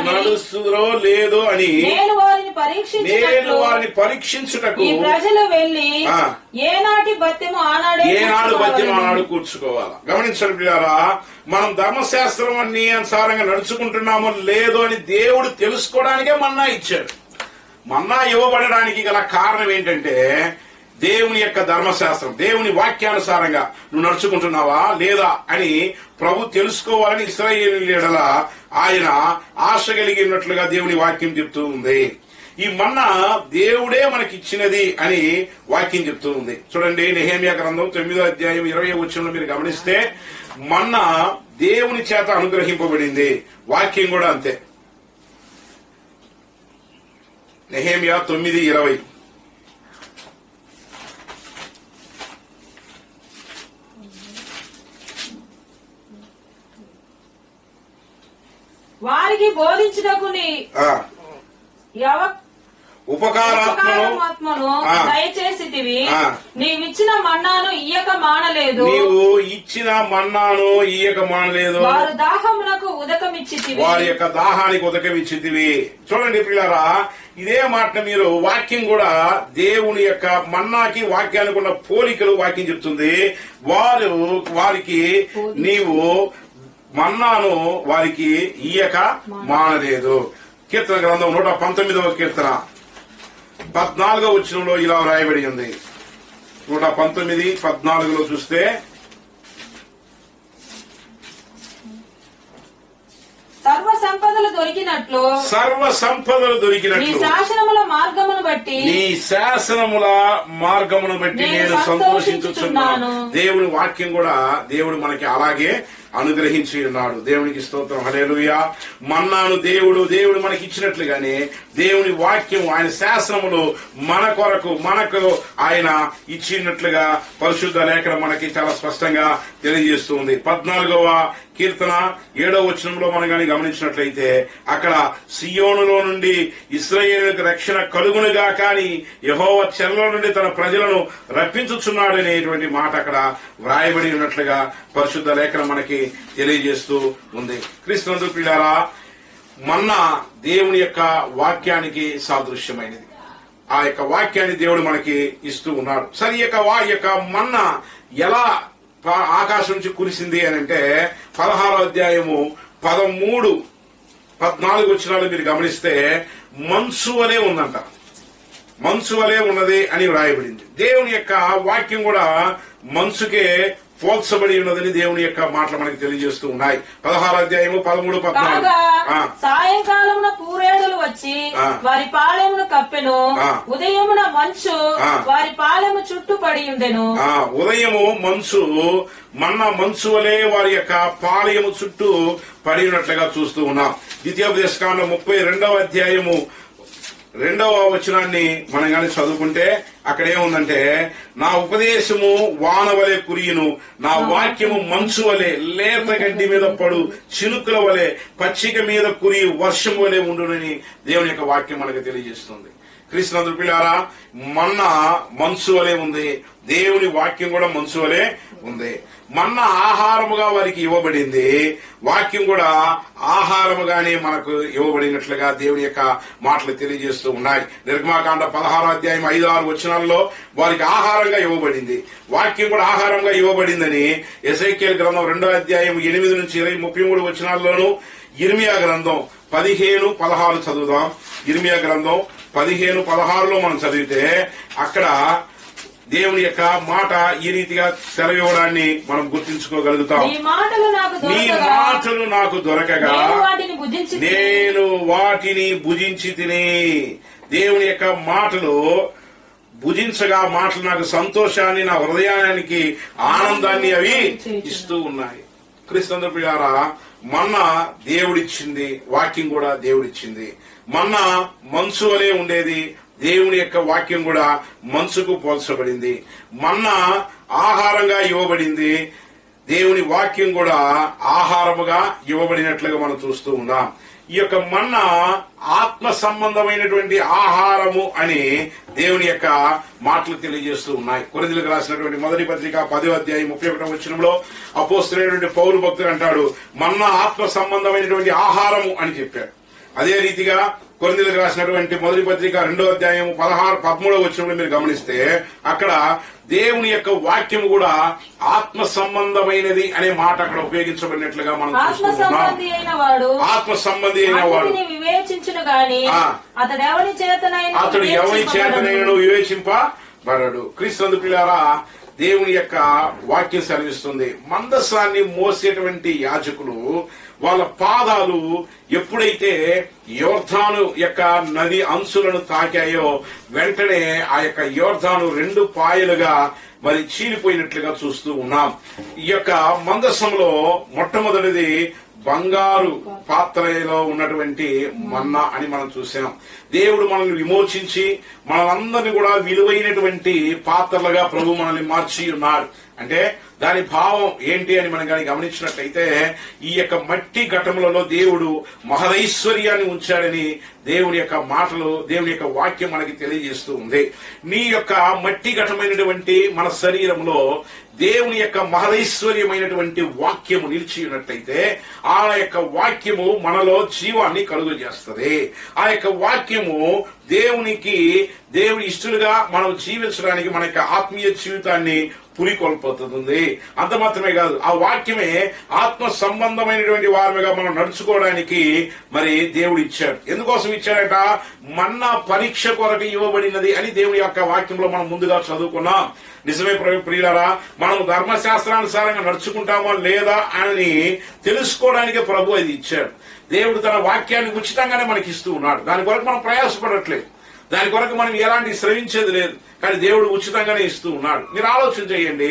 నడుస్తురో లేదో అని నేను వారిని పరీక్షించుటకు ఈ ప్రజలు వెళ్లి ఏనాడు బత్యము ఆనాడు కూర్చుకోవాలి. గమనించండి పిల్లారా, మనం ధర్మశాస్త్రం అన్ని అనుసారంగా నడుచుకుంటున్నామో లేదో అని దేవుడు తెలుసుకోవడానికే మన్నా ఇచ్చాడు. మన్నా ఇవ్వబడడానికి గల కారణం ఏంటంటే, దేవుని యొక్క ధర్మశాస్త్రం, దేవుని వాక్యానుసారంగా నువ్వు నడుచుకుంటున్నావా లేదా అని ప్రభు తెలుసుకోవాలని ఇశ్రాయేలీయుల ఆయన ఆశ కలిగినట్లుగా దేవుని వాక్యం చెప్తూ ఉంది. ఈ మన్నా దేవుడే మనకిచ్చినది అని వాక్యం చెప్తూ ఉంది. చూడండి, నెహెమ్యా గ్రంథం 9వ అధ్యాయం 20వ వచనంలో మీరు గమనిస్తే, మన్నా దేవుని చేత అనుగ్రహింపబడింది. వాక్యం కూడా అంతే. నెహెమ్యా 9:20. వారికి బోధించుటకు ఉపకారాత్మను దయచేసితివి. నీవిచ్చిన మన్నాను ఇయ్యక మానలేదు. నీవు ఇచ్చిన మన్నాను ఇయ్యక మానలేదు. వారు దాహమునకు ఉదకమిచ్చితివి. వారి యొక్క దాహానికి ఉదకమిచ్చితివి. చూడండి పిల్లరా, ఇదే మాట మీరు వాక్యం కూడా దేవుని యొక్క మన్నాకి వాక్యానికి ఉన్న పోలికలు వాక్యం చెప్తుంది. వారికి నీవు మన్నాను వారికి ఇయ్యక మానలేదు. కీర్తన గ్రంథం 119వ కీర్తన 14వ వచనంలో ఇలా రాయబడి ఉంది. 119:14 చూస్తే, సర్వ సంపదలు దొరికినట్లు నీ శాసనముల మార్గమును బట్టి నేను సంతోషించుచున్నాను. దేవుని వాక్యం కూడా దేవుడు మనకి అలాగే అనుగ్రహించి ఉన్నాడు. దేవునికి స్తోత్రం, హల్లెలూయా. మన్నాను దేవుడు మనకి ఇచ్చినట్లుగానే దేవుని వాక్యం ఆయన శాసనములు మన కొరకు మనకు ఆయన ఇచ్చినట్లుగా పరిశుద్ధ లేఖనం మనకి చాలా స్పష్టంగా తెలియజేస్తుంది. 14వ కీర్తన 7వ వచనంలో మనం గాని గమనించినట్లయితే అక్కడ సియోనులో నుండి ఇశ్రాయేలుకు రక్షణ కలుగునుగా కానీ యెహోవా చెరలో నుండి తన ప్రజలను రప్పించుచున్నాడు అనేటువంటి మాట అక్కడ వ్రాయబడి ఉన్నట్లుగా పరిశుద్ధ లేఖనం మనకి తెలియజేస్తూ ఉంది. క్రీస్తునందు ప్రియులారా, మన్నా దేవుని యొక్క వాక్యానికి సాదృశ్యమైనది. ఆ యొక్క వాక్యాన్ని దేవుడు మనకి ఇస్తూ ఉన్నాడు. సరే, ఈ యొక్క మన్నా ఎలా ఆకాశం నుంచి కురిసింది అని అంటే 16వ అధ్యాయము 13, 14 వచనాలు మీరు గమనిస్తే మంచు వలె ఉందంట. మంచు వలె ఉన్నది అని వ్రాయబడింది. దేవుని యొక్క వాక్యం కూడా మంచుకే పోల్చబడి ఉన్నదని దేవుని యొక్క మాటలు మనకి తెలియజేస్తూ ఉన్నాయి. 16వ అధ్యాయము 13, 14. సాయంకాలమున పూరేడులు వచ్చి వారి పాళెమును కప్పెను. ఉదయమున మంచు వారి పాళెము చుట్టూ పడి ఉండెను. ఉదయము మంచు మన్నా మంచు వలె వారి యొక్క పాళెము చుట్టూ పడి ఉన్నట్లుగా చూస్తూ ఉన్నాం. ద్వితీయోపదేశకాండం 32వ అధ్యాయము 2వ వచనాన్ని మనం గాని చదువుకుంటే అక్కడ ఏముందంటే, నా ఉపదేశము వాన వలె కురియును, నా వాక్యము మంచు వలె లేత గడ్డి మీద పడు చినుకుల వలె పచ్చిక మీద కురి వర్షం వలె ఉండునని దేవుని యొక్క వాక్యం మనకు తెలియజేస్తుంది. క్రీస్తునందు పిల్లారా, మన్నా మంచు వలె ఉంది, దేవుని వాక్యం కూడా మంచు వలె ఉంది. మన్నా ఆహారముగా వారికి ఇవ్వబడింది, వాక్యం కూడా ఆహారముగానే మనకు ఇవ్వబడినట్లుగా దేవుని యొక్క మాటలు తెలియజేస్తూ ఉన్నాయి. నిర్గమాకాండ 16వ అధ్యాయం 5-6 వచనాల్లో వారికి ఆహారంగా ఇవ్వబడింది, వాక్యం కూడా ఆహారంగా ఇవ్వబడిందని ఎజెకియెలు గ్రంథం 2వ అధ్యాయం 8 నుంచి 33 వచనాల్లోనూ, ఇర్మియా గ్రంథం 15-16 చదువుదాం. ఇర్మియా గ్రంథం 15-16లో మనం చదివితే అక్కడ దేవుని యొక్క మాట ఈ రీతిగా సెలవివ్వడాన్ని మనం గుర్తించుకోగలుగుతాం. నీ మాటలు నాకు దొరకగా నేను వాటిని భుజించి తిని. దేవుని యొక్క మాటలు భుజించగా మాటలు నాకు సంతోషాన్ని, నా హృదయానికి ఆనందాన్ని అవి ఇస్తూ ఉన్నాయి. క్రీస్తునందు ప్రియులారా, మన్నా దేవుడిచ్చింది, వాక్యం కూడా దేవుడిచ్చింది. మన్నా మంచు వలె ఉండేది, దేవుని యొక్క వాక్యం కూడా మనసుకు పోల్చబడింది. మన్నా ఆహారంగా ఇవ్వబడింది, దేవుని వాక్యం కూడా ఆహారముగా ఇవ్వబడినట్లుగా మనం చూస్తూ ఉన్నాం. ఈ యొక్క మన్నా ఆత్మ సంబంధమైనటువంటి ఆహారము అని దేవుని యొక్క మాటలు తెలియజేస్తూ ఉన్నాయి. కొరింథీయులకు రాసినటువంటి మొదటి పత్రిక 10వ అధ్యాయం 31వ వచనంలో అపోస్తలుడైనటువంటి పౌలు భక్తుడు అంటాడు, మన్నా ఆత్మ సంబంధమైనటువంటి ఆహారము అని చెప్పాడు. అదే రీతిగా కొరింథీయులకు రాసినటువంటి మొదటి పత్రిక 2వ అధ్యాయం 13వ వచనంలో మీరు గమనిస్తే అక్కడ దేవుని యొక్క వాక్యం కూడా ఆత్మ సంబంధమైనది అనే మాట అక్కడ ఉపయోగించబడినట్లుగా మనం చూస్తున్నాం. ఆత్మ సంబంధి అయిన వాడు వివేచించును గాని అతడు ఎవరి చేతనైనను వివేచింపబడడు. క్రీస్తునందు ప్రియులారా, దేవుని యొక్క వాక్యం సెలవిస్తుంది, మందసాన్ని మోసేటువంటి యాజకులు వాళ్ళ పాదాలు ఎప్పుడైతే యోర్దాను యొక్క నది అంచులను తాకాయో వెంటనే ఆ యొక్క యోర్దాను 2 పాయలుగా మరి చీలిపోయినట్లుగా చూస్తూ ఉన్నాం. ఈ యొక్క మందసంలో మొట్టమొదటిది బంగారు పాత్రలో ఉన్నటువంటి మన్నా అని మనం చూసాం. దేవుడు మనల్ని విమోచించి మనందరినీ కూడా విలువైనటువంటి పాత్రలుగా ప్రభు మనల్ని మార్చి ఉన్నాడు. అంటే దాని భావం ఏంటి అని మనం కానీ గమనించినట్లయితే ఈ యొక్క మట్టి ఘటములలో దేవుడు మహదైశ్వర్యాన్ని ఉంచాడని దేవుని యొక్క మాటలు, దేవుని యొక్క వాక్యం మనకి తెలియజేస్తూ ఉంది. నీ యొక్క మట్టి ఘటమైనటువంటి మన శరీరంలో దేవుని యొక్క మహదైశ్వర్యమైనటువంటి వాక్యము నిలిచి ఉన్నట్లయితే ఆ యొక్క వాక్యము మనలో జీవాన్ని కలుగజేస్తుంది. ఆ యొక్క వాక్యము దేవుని ఇష్టలుగా మనం జీవించడానికి మన యొక్క ఆత్మీయ జీవితాన్ని పురికొల్పోతుంది. అంత మాత్రమే కాదు, ఆ వాక్యమే ఆత్మ సంబంధమైనటువంటి వారముగా మనం నడుచుకోవడానికి మరి దేవుడు ఇచ్చాడు. ఎందుకోసం ఇచ్చాడట? మన్నా పరీక్ష కొరకు ఇవ్వబడినది అని దేవుని యొక్క వాక్యంలో మనం ముందుగా చదువుకున్నాం. నిజమే ప్రియులారా, మనం ధర్మశాస్త్రానుసారంగా నడుచుకుంటామో లేదా అని తెలుసుకోవడానికి ప్రభు అది ఇచ్చాడు. దేవుడు తన వాక్యాన్ని ఉచితంగానే మనకి ఇస్తూ ఉన్నాడు. దాని కొరకు మనం ప్రయాసపడట్లేదు, దాని కొరకు మనం ఎలాంటి శ్రమించేది లేదు, కానీ దేవుడు ఉచితంగానే ఇస్తూ ఉన్నాడు. మీరు ఆలోచన చేయండి,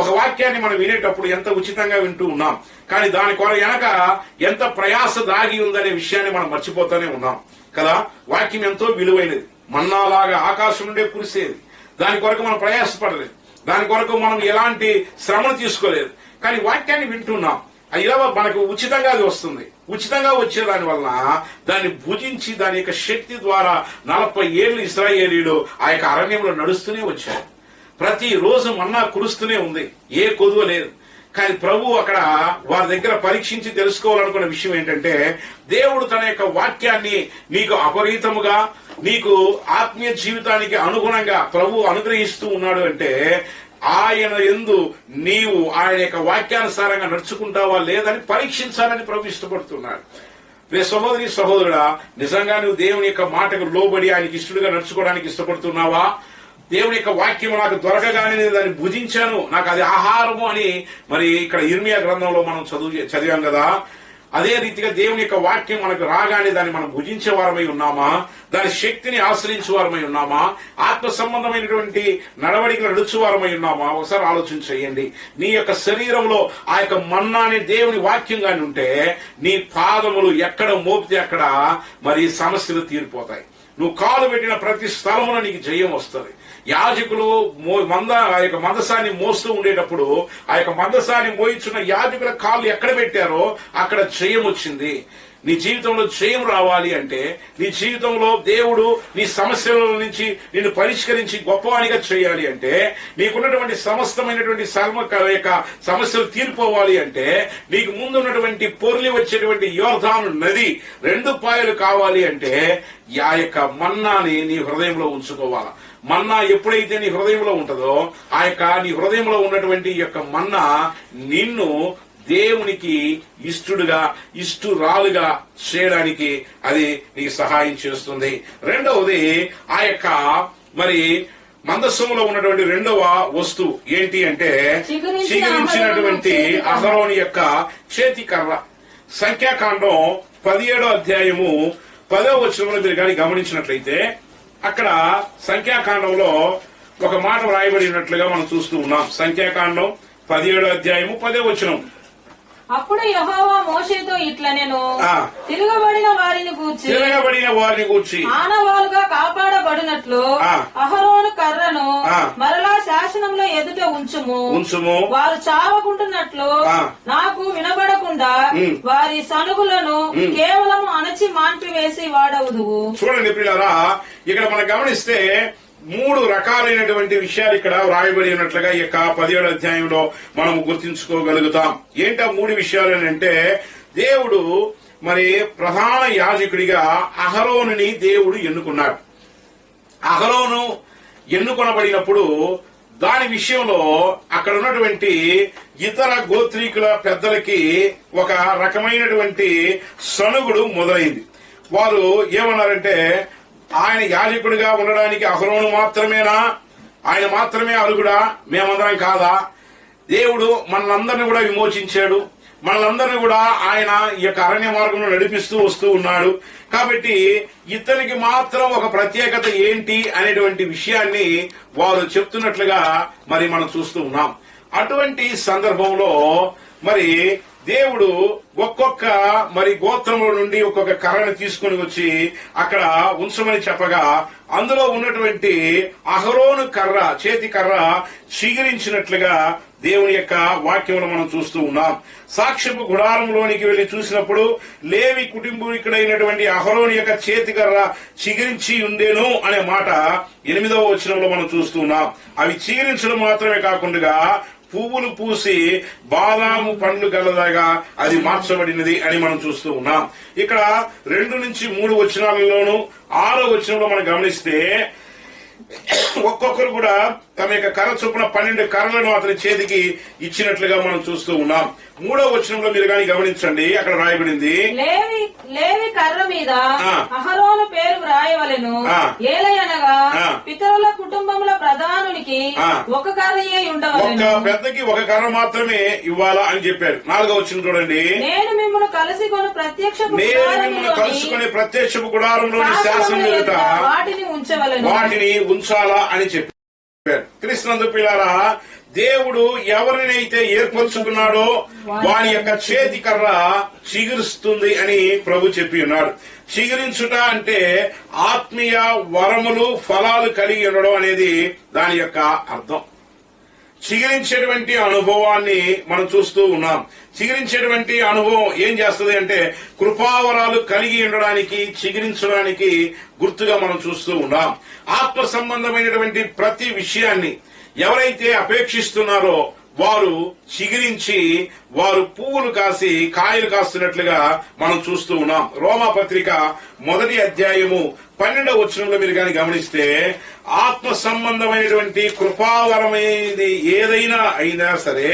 ఒక వాక్యాన్ని మనం వినేటప్పుడు ఎంత ఉచితంగా వింటూ ఉన్నాం, కానీ దాని కొరకు వెనక ఎంత ప్రయాస దాగి ఉందనే విషయాన్ని మనం మర్చిపోతూనే ఉన్నాం కదా. వాక్యం ఎంతో విలువైనది, మన్నాలాగా ఆకాశం నుండే కురిసేది. దాని కొరకు మనం ప్రయాసపడలేదు, దాని కొరకు మనం ఎలాంటి శ్రమను తీసుకోలేదు, కానీ వాక్యాన్ని వింటున్నాం. ఇలా మనకు ఉచితంగా అది వస్తుంది. ఉచితంగా వచ్చేదాని వలన దాన్ని భుజించి దాని యొక్క శక్తి ద్వారా 40 ఏళ్లు ఇశ్రాయేలీయులు ఆ యొక్క అరణ్యంలో నడుస్తూనే వచ్చారు. ప్రతి రోజు మన్నా కురుస్తూనే ఉంది, ఏ కొదువ లేదు. కానీ ప్రభు అక్కడ వారి దగ్గర పరీక్షించి తెలుసుకోవాలనుకున్న విషయం ఏంటంటే, దేవుడు తన యొక్క వాక్యాన్ని నీకు అపరీతముగా, నీకు ఆత్మీయ జీవితానికి అనుగుణంగా ప్రభు అనుగ్రహిస్తూ ఉన్నాడు అంటే ఆయన యందు నీవు ఆయన యొక్క వాక్యానుసారంగా నడుచుకుంటావా లేదని పరీక్షించాలని ప్రభు ఇష్టపడుతున్నాడు. సహోదరి సహోదరుడా, నిజంగా నువ్వు దేవుని యొక్క మాటకు లోబడి ఆయనకి ఇష్టడుగా నడుచుకోవడానికి ఇష్టపడుతున్నావా? దేవుని యొక్క వాక్యం నాకు దొరకగానే నేను దాన్ని భుజించాను, నాకు అది ఆహారము అని మరి ఇక్కడ ఇర్మియా గ్రంథంలో మనం చదివాం కదా. అదే రీతిగా దేవుని యొక్క వాక్యం మనకు రాగానే దాన్ని మనం భుజించే వారమై ఉన్నామా? దాని శక్తిని ఆశ్రయించే వారమై ఉన్నామా? ఆత్మ సంబంధమైనటువంటి నడవడికలు నడుచు వారమై ఉన్నామా? ఒకసారి ఆలోచన చేయండి. నీ యొక్క శరీరంలో ఆ యొక్క మన్నాని దేవుని వాక్యం గాని ఉంటే నీ పాదములు ఎక్కడ మోపితే అక్కడ మరి సమస్యలు తీరిపోతాయి. నువ్వు కాలు పెట్టిన ప్రతి స్థలంలో నీకు జయం వస్తుంది. యాజకులు ఆ యొక్క మందసాన్ని మోస్తూ ఉండేటప్పుడు ఆ యొక్క మందసాన్ని మోయించున్న యాజకుల కాళ్ళు ఎక్కడ పెట్టారో అక్కడ జయం వచ్చింది. నీ జీవితంలో జయం రావాలి అంటే, నీ జీవితంలో దేవుడు నీ సమస్యల నుంచి నిన్ను పరిష్కరించి గొప్పవానిగా చేయాలి అంటే, నీకున్నటువంటి సమస్తమైనటువంటి సమస్యలు తీరిపోవాలి అంటే, నీకు ముందున్నటువంటి పొర్లి వచ్చేటువంటి యోర్దాను నది 2 పాయలు కావాలి అంటే ఆ యొక్క మన్నాని నీ హృదయంలో ఉంచుకోవాలి. మన్నా ఎప్పుడైతే నీ హృదయంలో ఉంటుందో ఆ యొక్క నీ హృదయంలో ఉన్నటువంటి యొక్క మన్నా నిన్ను దేవునికి ఇష్టురాలుగా చేయడానికి అది నీకు సహాయం చేస్తుంది. రెండవది, ఆ యొక్క మరి మందస్సములో ఉన్నటువంటి రెండవ వస్తువు ఏంటి అంటే చిగురించినటువంటి అహరోని యొక్క చేతి కర్ర. సంఖ్యాకాండం 17వ అధ్యాయము 10వ వచనంలో మీరు కానీ గమనించినట్లయితే అక్కడ సంఖ్యాకాండంలో ఒక మాట వ్రాయబడి ఉన్నట్లుగా మనం చూస్తూ ఉన్నాం. సంఖ్యాకాండం 17వ అధ్యాయము 10వ వచనం. అప్పుడు యెహోవా మోషేతో ఇట్లనెను, తిరగబడిన వారిని గూర్చి ఆనవాలుగా కాపాడబడినట్లు అహరోను కర్రను మరలా శాసనంలో ఎదుట ఉంచుము. వారు చావకుంటున్నట్లు నాకు వినబడకుండా వారి సనుగులను కేవలం అణచి మాన్పివేసి వాడవుదువు. చూడండి పిల్లరా, ఇక్కడ మనం గమనిస్తే 3 రకాలైనటువంటి విషయాలు ఇక్కడ వ్రాయబడి ఉన్నట్లుగా ఈ యొక్క 17వ అధ్యాయంలో మనం గుర్తించుకోగలుగుతాం. ఏంటా 3 విషయాలు అంటే, దేవుడు మరి ప్రధాన యాజకుడిగా అహరోనుని దేవుడు ఎన్నుకున్నాడు. అహరోను ఎన్నుకొనబడినప్పుడు దాని విషయంలో అక్కడ ఉన్నటువంటి ఇతర గోత్రీకుల పెద్దలకి ఒక రకమైనటువంటి సనుగుడు మొదలైంది. వారు ఏమన్నారంటే, ఆయన యాజకుడిగా ఉండడానికి అహరోను మాత్రమేనా? ఆయన మాత్రమే అర్హుడా? మేమందరం కాదా? దేవుడు మనలందరినీ కూడా విమోచించాడు, మనలందరినీ కూడా ఆయన ఈ యొక్క అరణ్య మార్గంలో నడిపిస్తూ వస్తూ ఉన్నాడు. కాబట్టి ఇతనికి మాత్రం ఒక ప్రత్యేకత ఏంటి అనేటువంటి విషయాన్ని వారు చెప్తున్నట్లుగా మరి మనం చూస్తూ ఉన్నాం. అటువంటి సందర్భంలో మరి దేవుడు ఒక్కొక్క మరి గోత్రముల నుండి ఒక్కొక్క కర్రను తీసుకుని వచ్చి అక్కడ ఉంచమని చెప్పగా అందులో ఉన్నటువంటి అహరోను కర్ర, చేతి కర్ర చిగిరించినట్లుగా దేవుని యొక్క వాక్యమును మనం చూస్తూ ఉన్నాం. సాక్ష్యపు గుడారంలోనికి వెళ్లి చూసినప్పుడు లేవి కుటుంబీకుడైనటువంటి అహరోను యొక్క చేతి కర్ర చిగిరించి ఉండేను అనే మాట 8వ వచనంలో మనం చూస్తూ ఉన్నాం. అవి చిగిరించడం మాత్రమే కాకుండా పువ్వులు పూసి బాదాము పండ్లు గలదాగా అది మార్చబడినది అని మనం చూస్తూ ఉన్నాం. ఇక్కడ 2 నుంచి 3 వచనాలలోను 6వ వచనంలో మనం గమనిస్తే ఒక్కొక్కరు కూడా తమ యొక్క కర్ర చొప్పున 12 కర్రలను అతని చేతికి ఇచ్చినట్లుగా మనం చూస్తూ ఉన్నాం. 3వ వచనంలో మీరు కానీ గమనించండి, అక్కడ రాయబడింది, లేవి కర్ర మీద అహరోను పేరు వ్రాయవలెను. ఏలయనగా పితరుల కుటుంబముల ప్రధానునికి ఒక కర్రయే ఉండవలెను. ఒక పెద్దకి ఒక కర్ర మాత్రమే ఇవ్వాలా అని చెప్పారు. 4వ వచనం చూడండి, నేను మిమ్మల్ని కలుసుకొని ప్రత్యక్షపు గుడారంలోని శాసనం ఎదుట వాటిని ఉంచాలా అని చెప్పారు. క్రీస్తునందు పిల్లారా, దేవుడు ఎవరినైతే ఏర్పరచుకున్నాడో వారి యొక్క చేతి కర్ర చిగురుస్తుంది అని ప్రభు చెప్పి ఉన్నాడు. చిగురించుట అంటే ఆత్మీయ వరములు, ఫలాలు కలిగి ఉండడం అనేది దాని యొక్క అర్థం. చిగురించేటువంటి అనుభవాన్ని మనం చూస్తూ ఉన్నాం. చిగురించేటువంటి అనుభవం ఏం చేస్తుంది అంటే కృపావరాలు కలిగి ఉండడానికి, చిగురించడానికి గుర్తుగా మనం చూస్తూ ఉన్నాం. ఆత్మ సంబంధమైనటువంటి ప్రతి విషయాన్ని ఎవరైతే అపేక్షిస్తున్నారో వారు చిగురించి వారు పువ్వులు కాసి కాయలు కాస్తున్నట్లుగా మనం చూస్తూ ఉన్నాం. రోమా పత్రిక 1వ అధ్యాయము 12వ వచనంలో మీరు కానీ గమనిస్తే ఆత్మ సంబంధమైనటువంటి కృపావరమైనది ఏదైనా అయినా సరే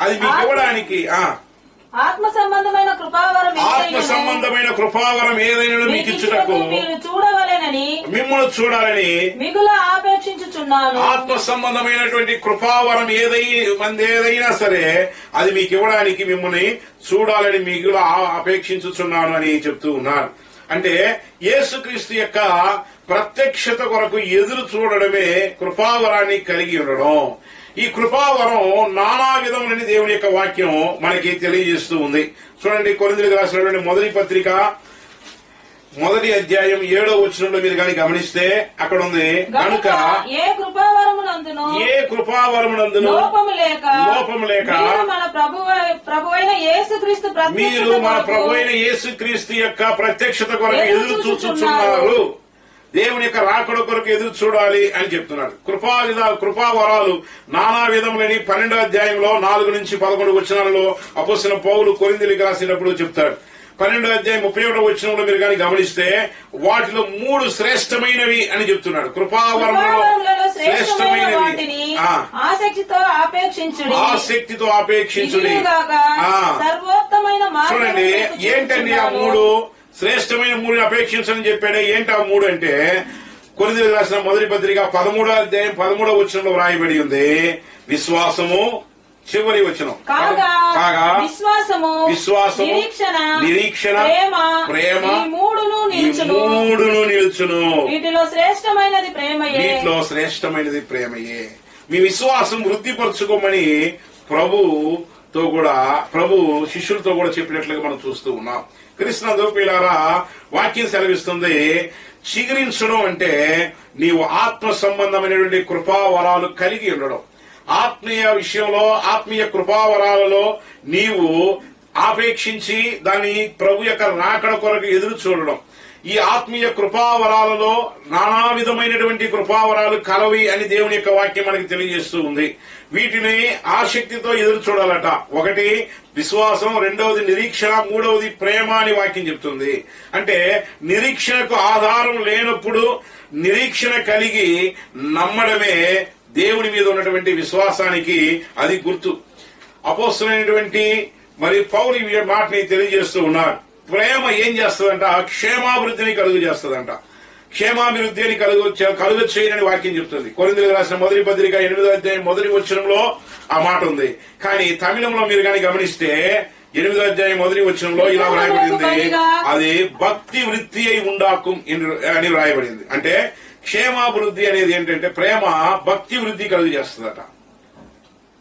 అది మీకు ఇవ్వడానికి ఆత్మ సంబంధమైన కృపావరం ఏదైనా మీకు ఇచ్చుటకు మిమ్మల్ని చూడాలని మిగుల ఆపేక్షించుచున్నాను. ఆత్మ సంబంధమైనటువంటి కృపావరం ఏదైనా సరే అది మీకు ఇవ్వడానికి మిమ్మల్ని చూడాలని మిగుల అపేక్షించుచున్నాను అని చెప్తూ ఉన్నారు. అంటే యేసుక్రీస్తు యొక్క ప్రత్యక్షత కొరకు ఎదురు చూడడమే కృపావరాన్ని కలిగి ఉండడం. ఈ కృపావరం నానా విధములని దేవుని యొక్క వాక్యం మనకి తెలియజేస్తూ ఉంది. చూడండి, కొరింథీయులకు రాసినటువంటి 1వ పత్రిక 1వ అధ్యాయం 7వ వచనంలో మీరు కానీ గమనిస్తే అక్కడ ఉంది, కనుక ఏ కృపావరమునందును లోపము లేక మీరు మన ప్రభువైన యేసుక్రీస్తు యొక్క ప్రత్యక్షత కొరకు ఎదురు చూచుచున్నారు. దేవుని యొక్క రాకడ కొరకు ఎదురు చూడాలి అని చెప్తున్నాడు. కృపావరాలు నానా విధములని 12వ అధ్యాయంలో 4 నుంచి 11 వచనాలలో అపోస్తలుడైన పౌలు కొరింథీయులకు రాసినప్పుడు చెప్తాడు. 12వ అధ్యాయం 31వ వచనంలో మీరు కానీ గమనిస్తే వాటిలో 3 శ్రేష్టమైనవి అని చెప్తున్నాడు. కృపావరములలో శ్రేష్టమైనవి ఆసక్తితో ఆపేక్షించుడి. చూడండి, ఏంటండి ఆ 3 శ్రేష్టమైన 3 అపేక్షించని చెప్పాడే? ఏంటి ఆ 3 అంటే కొరింథీయులకు రాసిన 1వ పత్రిక 13వ అధ్యాయం 13వ వచనంలో వ్రాయబడి ఉంది, విశ్వాసము, చివరి వచనం కాగా విశ్వాసము, నిరీక్షణ, ప్రేమ ఈ మూడును నిలుచును. వీటిలో శ్రేష్టమైనది ప్రేమయే. మీ విశ్వాసం వృద్ధిపరచుకోమని ప్రభు శిష్యులతో కూడా చెప్పినట్లుగా మనం చూస్తూ ఉన్నాం. క్రీస్తునందు ప్రియులారా, వాక్యం సెలవిస్తుంది, చిగురించడం అంటే నీవు ఆత్మ సంబంధమైనటువంటి కృపావరాలు కలిగి ఉండడం. ఆత్మీయ విషయంలో, ఆత్మీయ కృపావరాలలో నీవు ఆపేక్షించి దాన్ని ప్రభు యొక్క రాకడ కొరకు ఎదురు చూడడం. ఈ ఆత్మీయ కృపావరాలలో నానా విధమైనటువంటి కృపావరాలు కలవి అని దేవుని యొక్క వాక్యం మనకి తెలియజేస్తూ ఉంది. వీటిని ఆసక్తితో ఎదురు చూడాలట. 1 విశ్వాసం, 2వది నిరీక్షణ, 3వది ప్రేమ అని వాక్యం చెప్తుంది. అంటే నిరీక్షణకు ఆధారం లేనప్పుడు నిరీక్షణ కలిగి నమ్మడమే దేవుని మీద ఉన్నటువంటి విశ్వాసానికి అది గుర్తు. అపోస్తలుడైనటువంటి మరి పౌలు ఈ మాటని తెలియజేస్తూ ఉన్నారు. ప్రేమ ఏం చేస్తుందంట? క్షేమాభివృద్ధిని కలుగు చేస్తుందంట. క్షేమాభివృద్ధిని కలుగు చేయని వాక్యం చెప్తుంది. కొరింథీయులకు రాసిన 1వ పత్రిక 8వ అధ్యాయం 1వ వచనంలో ఆ మాట ఉంది. కానీ తమిళంలో మీరు కానీ గమనిస్తే 8వ అధ్యాయం 1వ వచనంలో ఇలా వ్రాయబడింది, అది భక్తి వృత్తి అయి ఉండాకు అని వ్రాయబడింది. అంటే క్షేమాభివృద్ధి అనేది ఏంటంటే ప్రేమ భక్తి వృద్ధి కలుగు చేస్తుందట.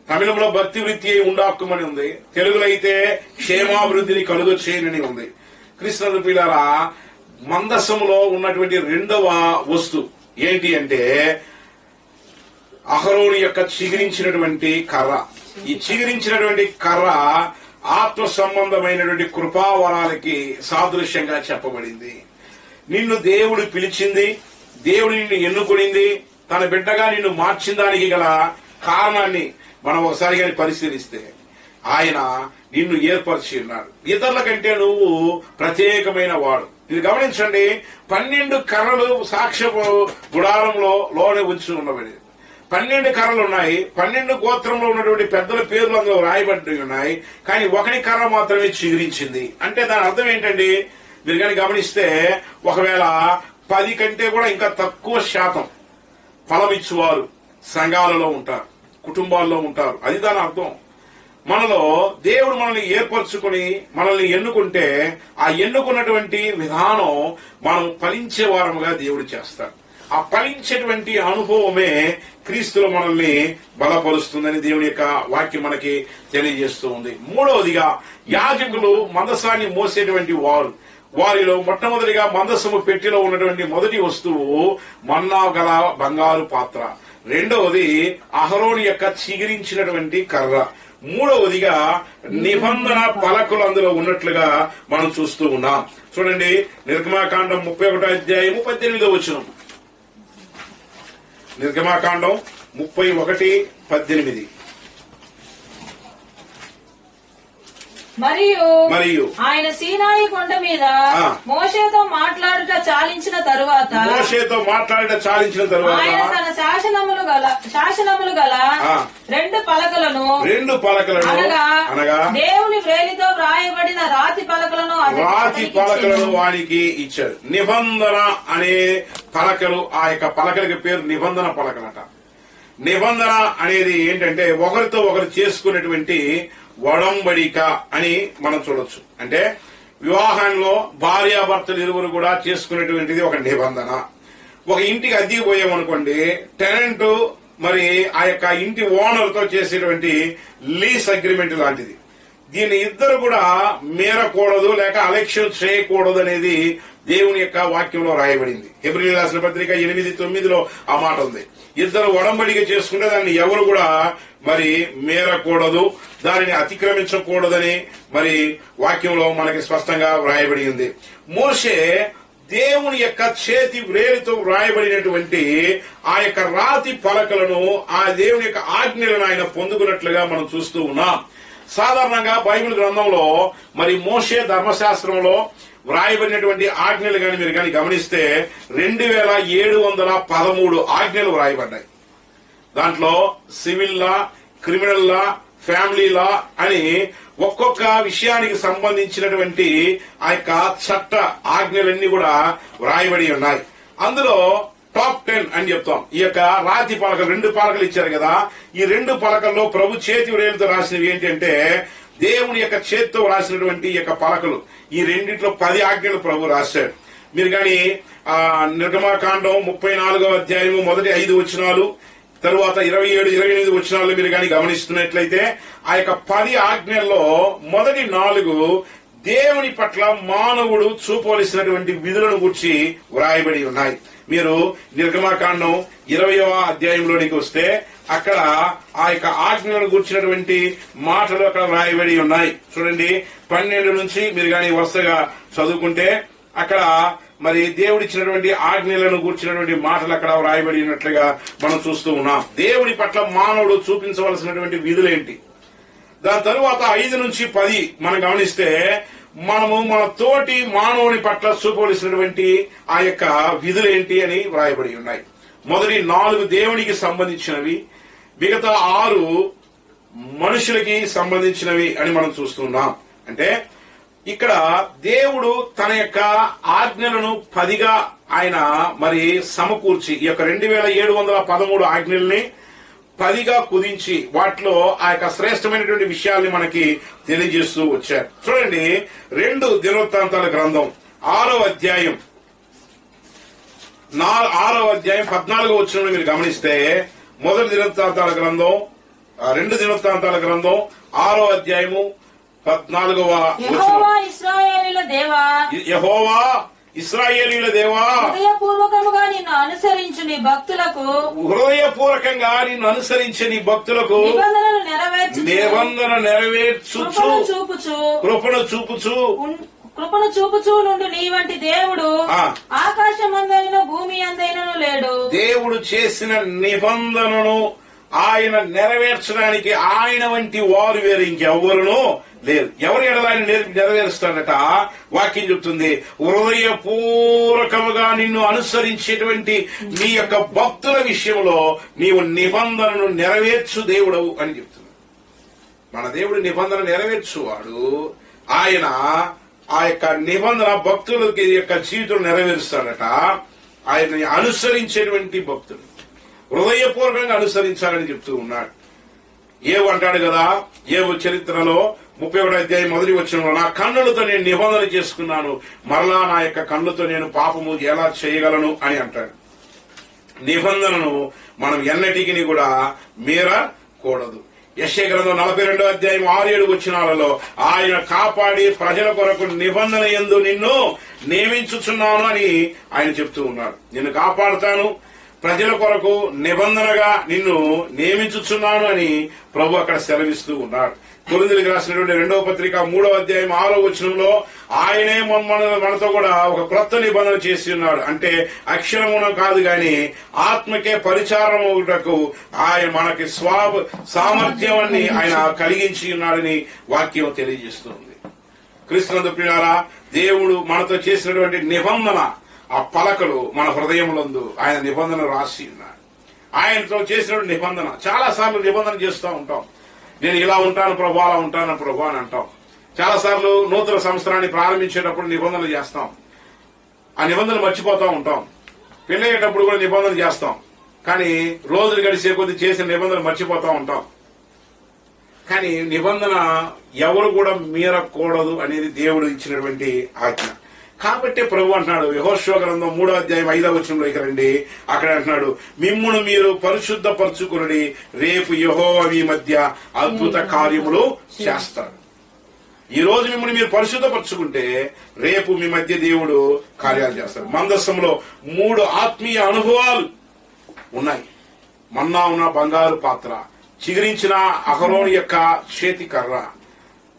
తమిళంలో భక్తి వృత్తి అయి ఉండాక్కుమని ఉంది. తెలుగులో అయితే క్షేమాభివృద్ధిని కలుగ చేయనని ఉంది. కృష్ణ పిల్లరా, మందసములో ఉన్నటువంటి రెండవ వస్తు ఏంటి అంటే అహరోను యొక్క చిగురించినటువంటి కర్ర. ఈ చిగురించినటువంటి కర్ర ఆత్మ సంబంధమైనటువంటి కృపావరాలకి సాదృశ్యంగా చెప్పబడింది. నిన్ను దేవుడు పిలిచింది, దేవుడు నిన్ను ఎన్నుకొనింది, తన బిడ్డగా నిన్ను మార్చిన దానికి గల కారణాన్ని మనం ఒకసారి కానీ పరిశీలిస్తే ఆయన నిన్ను ఏర్పరిచి ఉన్నాడు. ఇతరుల కంటే నువ్వు ప్రత్యేకమైన వాడు. ఇది గమనించండి. 12 కర్రలు సాక్ష్య గుడారంలో లోనే ఉంచి ఉన్నవి. 12 కర్రలు ఉన్నాయి. 12 గోత్రంలో ఉన్నటువంటి పెద్దల పేర్లు అందులో రాయబడి ఉన్నాయి. కానీ ఒకటి కర్ర మాత్రమే చిగురించింది. అంటే దాని అర్థం ఏంటండి? మీరు కానీ గమనిస్తే ఒకవేళ 10 కంటే కూడా ఇంకా తక్కువ శాతం ఫలమిచ్చువారు సంఘాలలో ఉంటారు, కుటుంబాల్లో ఉంటారు. అది దాని అర్థం. మనలో దేవుడు మనల్ని ఏర్పరచుకుని మనల్ని ఎన్నుకుంటే ఆ ఎన్నుకున్నటువంటి విధానం మనం ఫలించే వారముగా దేవుడు చేస్తాడు. ఆ ఫలించేటువంటి అనుభవమే క్రీస్తులో మనల్ని బలపరుస్తుందని దేవుని యొక్క వాక్యం మనకి తెలియజేస్తూ ఉంది. మూడవదిగా యాజకులు మందసాన్ని మోసేటువంటి వారు. వారిలో మొట్టమొదటిగా మందసము పెట్టిలో ఉన్నటువంటి మొదటి వస్తువు మన్నా గల బంగారు పాత్ర. రెండవది అహరోను యొక్క చిగిరించినటువంటి కర్ర. మూడవదిగా నిబంధన పలకలు అందులో ఉన్నట్లుగా మనం చూస్తూ ఉన్నాం. చూడండి, నిర్గమాకాండం 31వ అధ్యాయము 18వ వచనం. నిర్గమాకాండం 31:18. మరియు ఆయన సీనాయి కొండ మీద మోషేతో మాట్లాడుట చాలించిన తరువాత ఆయన తన శాసనములు గల 2 పలకలను అనగా దేవుని వ్రేలితో వ్రాయబడిన రాతి పలకలను వానికి ఇచ్చాడు. నిబంధన అనే పలకలు, ఆ యొక్క పలకలకి పేరు నిబంధన పలకలట. నిబంధన అనేది ఏంటంటే ఒకరితో ఒకరు చేసుకునేటువంటి వడంబడిక అని మనం చూడొచ్చు. అంటే వివాహంలో భార్యాభర్తలు ఇరువురు కూడా చేసుకునేటువంటిది ఒక నిబంధన. ఒక ఇంటికి అద్దెకి పోయామనుకోండి, టెనెంట్ మరి ఆ యొక్క ఇంటి ఓనర్ తో చేసేటువంటి లీజ్ అగ్రిమెంట్ లాంటిది. దీన్ని ఇద్దరు కూడా మీరకూడదు, లేక అలక్ష్యం చేయకూడదు అనేది దేవుని యొక్క వాక్యంలో రాయబడింది. హెబ్రీయులకు రాసిన పత్రిక 8:9లో ఆ మాట ఉంది. ఇద్దరు ఒడంబడిక చేసుకుంటే దాన్ని ఎవరు కూడా మరి మీరకూడదు, దానిని అతిక్రమించకూడదని మరి వాక్యంలో మనకి స్పష్టంగా వ్రాయబడి ఉంది. మోషే దేవుని యొక్క చేతి వ్రేలితో వ్రాయబడినటువంటి ఆ యొక్క రాతి పలకలను, ఆ దేవుని యొక్క ఆజ్ఞలను ఆయన పొందుకున్నట్లుగా మనం చూస్తూ ఉన్నాం. సాధారణంగా బైబిల్ గ్రంథంలో మరి మోషే ధర్మశాస్త్రంలో వ్రాయబడినటువంటి ఆజ్ఞలు కానీ మీరు కానీ గమనిస్తే 2713 ఆజ్ఞలు వ్రాయబడ్డాయి. దాంట్లో civil law, criminal law, family law అని ఒక్కొక్క విషయానికి సంబంధించినటువంటి ఆ యొక్క చట్ట ఆజ్ఞలన్నీ కూడా వ్రాయబడి ఉన్నాయి. అందులో టాప్ 10 అని చెప్తాం. ఈ యొక్క రాతి పలకలు, 2 పలకలు ఇచ్చారు కదా, ఈ 2 పలకల్లో ప్రభు చేతి వ్రేలుతో రాసినవి ఏంటంటే దేవుని యొక్క చేతితో రాసినటువంటి ఈ యొక్క పలకలు. ఈ రెండిట్లో 10 ఆజ్ఞలు ప్రభు రాశాడు. మీరు కానీ నిర్గమాకాండం 34వ అధ్యాయము మొదటి 5 వచనాలు, తరువాత 27, 28 వచనాలు మీరు కానీ గమనిస్తున్నట్లయితే ఆ యొక్క 10 ఆజ్ఞల్లో మొదటి 4 దేవుని పట్ల మానవుడు చూపవలసినటువంటి విధులను గురించి వ్రాయబడి ఉన్నాయి. మీరు నిర్గమాకాండం 20వ అధ్యాయంలోనికి వస్తే అక్కడ ఆ యొక్క ఆజ్ఞలను గుర్చినటువంటి మాటలు అక్కడ వ్రాయబడి ఉన్నాయి. చూడండి, 12 నుంచి మీరు కానీ వరుసగా చదువుకుంటే అక్కడ మరి దేవుడిచ్చినటువంటి ఆజ్ఞలను గుర్చినటువంటి మాటలు అక్కడ వ్రాయబడినట్లుగా మనం చూస్తూ ఉన్నాం. దేవుడి పట్ల మానవుడు చూపించవలసినటువంటి విధులేంటి. దాని తరువాత 5 నుంచి 10 మనం గమనిస్తే మనము మన తోటి మానవుని పట్ల చూపవలసినటువంటి ఆ యొక్క విధులేంటి అని వ్రాయబడి ఉన్నాయి. మొదటి 4 దేవునికి సంబంధించినవి, మిగతా 6 మనుషులకి సంబంధించినవి అని మనం చూస్తున్నాం. అంటే ఇక్కడ దేవుడు తన యొక్క ఆజ్ఞలను 10గా ఆయన మరి సమకూర్చి ఈ యొక్క 2713 ఆజ్ఞల్ని 10గా కుదించి వాటిలో ఆ యొక్క శ్రేష్టమైనటువంటి విషయాల్ని మనకి తెలియజేస్తూ వచ్చారు. చూడండి, 2 దినవృత్తాంతాల గ్రంథం 6వ అధ్యాయం 14వ వచనం మీరు గమనిస్తే, మొదటి దినవృత్తాంతాల గ్రంథం 2 దినవృత్తాంతాల గ్రంథం 6వ అధ్యాయము 14వ యెహోవా ఇశ్రాయేలీయుల దేవా, యెహోవా ఇశ్రాయేలీయుల దేవా, హృదయపూర్వకముగా నిన్ను అనుసరించు నీ భక్తులకు హృదయపూర్వకంగా నిన్ను అనుసరించే నీ భక్తులకు నిబంధన నెరవేర్చుచు కృపను చూపుచూ నుండి నీ వంటి దేవుడు ఆకాశమందైన భూమి అందైనను లేడు. దేవుడు చేసిన నిబంధనను ఆయన నెరవేర్చడానికి ఆయన వంటి వారు వేరు ఇంకెవ్వరునూ లేరు. ఎవరి ఎడల ఆయన నెరవేరుస్తాడట? వాక్యం చెప్తుంది, హృదయపూర్వకముగా నిన్ను అనుసరించేటువంటి నీ యొక్క భక్తుల విషయంలో నీవు నిబంధనను నెరవేర్చు దేవుడవు అని చెప్తుంది. మన దేవుడు నిబంధన నెరవేర్చువాడు. ఆయన ఆ యొక్క నిబంధన భక్తులకి యొక్క జీవితం నెరవేరుస్తాడట. ఆయన్ని అనుసరించేటువంటి భక్తులు హృదయపూర్వకంగా అనుసరించాలని చెప్తూ ఉన్నాడు. ఏవు అంటాడు కదా, ఏవు చరిత్రలో 31వ అధ్యాయం 1వ వచనంలో, నా కన్నులతో నేను నిబంధన చేసుకున్నాను, మరలా నా యొక్క కన్నులతో నేను పాపము ఎలా చేయగలను అని అంటాడు. నిబంధనను మనం ఎన్నటికి కూడా మీరకూడదు. యెషయా గ్రంథం 42వ అధ్యాయం 6-7 వచనాలలో, ఆయన కాపాడి ప్రజల కొరకు నిబంధన యందు నిన్ను నియమించుచున్నాను అని ఆయన చెప్తూ ఉన్నాడు. నిన్ను కాపాడుతాను, ప్రజల కొరకు నిబంధనగా నిన్ను నియమించుచున్నాను అని ప్రభు అక్కడ సెలవిస్తూ ఉన్నాడు. కొరింథీయులకు రాసినటువంటి 2వ పత్రిక 3వ అధ్యాయం 6వ వచనంలో, ఆయనే మనతో కూడా ఒక క్రొత్త నిబంధన చేసి ఉన్నాడు. అంటే అక్షరమున కాదు గాని ఆత్మకే పరిచారముటకు ఆయన మనకి సామర్థ్యాన్ని ఆయన కలిగించి ఉన్నాడని వాక్యం తెలియజేస్తుంది. క్రీస్తునందు ప్రియులారా, దేవుడు మనతో చేసినటువంటి నిబంధన, ఆ పలకలు మన హృదయములందు ఆయన నిబంధన రాసి ఉన్నాడు. ఆయనతో చేసినటువంటి నిబంధన, చాలా సార్లు నిబంధన చేస్తూ ఉంటాం. నేను ఇలా ఉంటాను ప్రభు, అలా ఉంటాను ప్రభు అని అంటాం. చాలా సార్లు నూతన సంవత్సరాన్ని ప్రారంభించేటప్పుడు నిబంధనలు చేస్తాం. ఆ నిబంధనలు మర్చిపోతూ ఉంటాం. పెళ్ళయ్యేటప్పుడు కూడా నిబంధన చేస్తాం, కానీ రోజులు గడిచే కొద్ది చేసిన నిబంధనలు మర్చిపోతూ ఉంటాం. కానీ నిబంధన ఎవరు కూడా మీరకూడదు అనేది దేవుడు ఇచ్చినటువంటి ఆజ్ఞ. కాబట్టి ప్రభు అంటున్నాడు, యెహోషువ గ్రంథం 3వ అధ్యాయం 5వ వచనంలోకి రండి. అక్కడ అంటున్నాడు, మిమ్మును మీరు పరిశుద్ధపరచుకుని రేపు యెహోవా మీ మధ్య అద్భుత కార్యములు చేస్తాడు. ఈ రోజు మిమ్మల్ని మీరు పరిశుద్ధపరచుకుంటే రేపు మీ మధ్య దేవుడు కార్యాలు చేస్తాడు. మందస్సంలో 3 ఆత్మీయ అనుభవాలు ఉన్నాయి. మన్నా ఉన్న బంగారు పాత్ర, చిగురించిన అహరోను యొక్క చేతి కర్ర,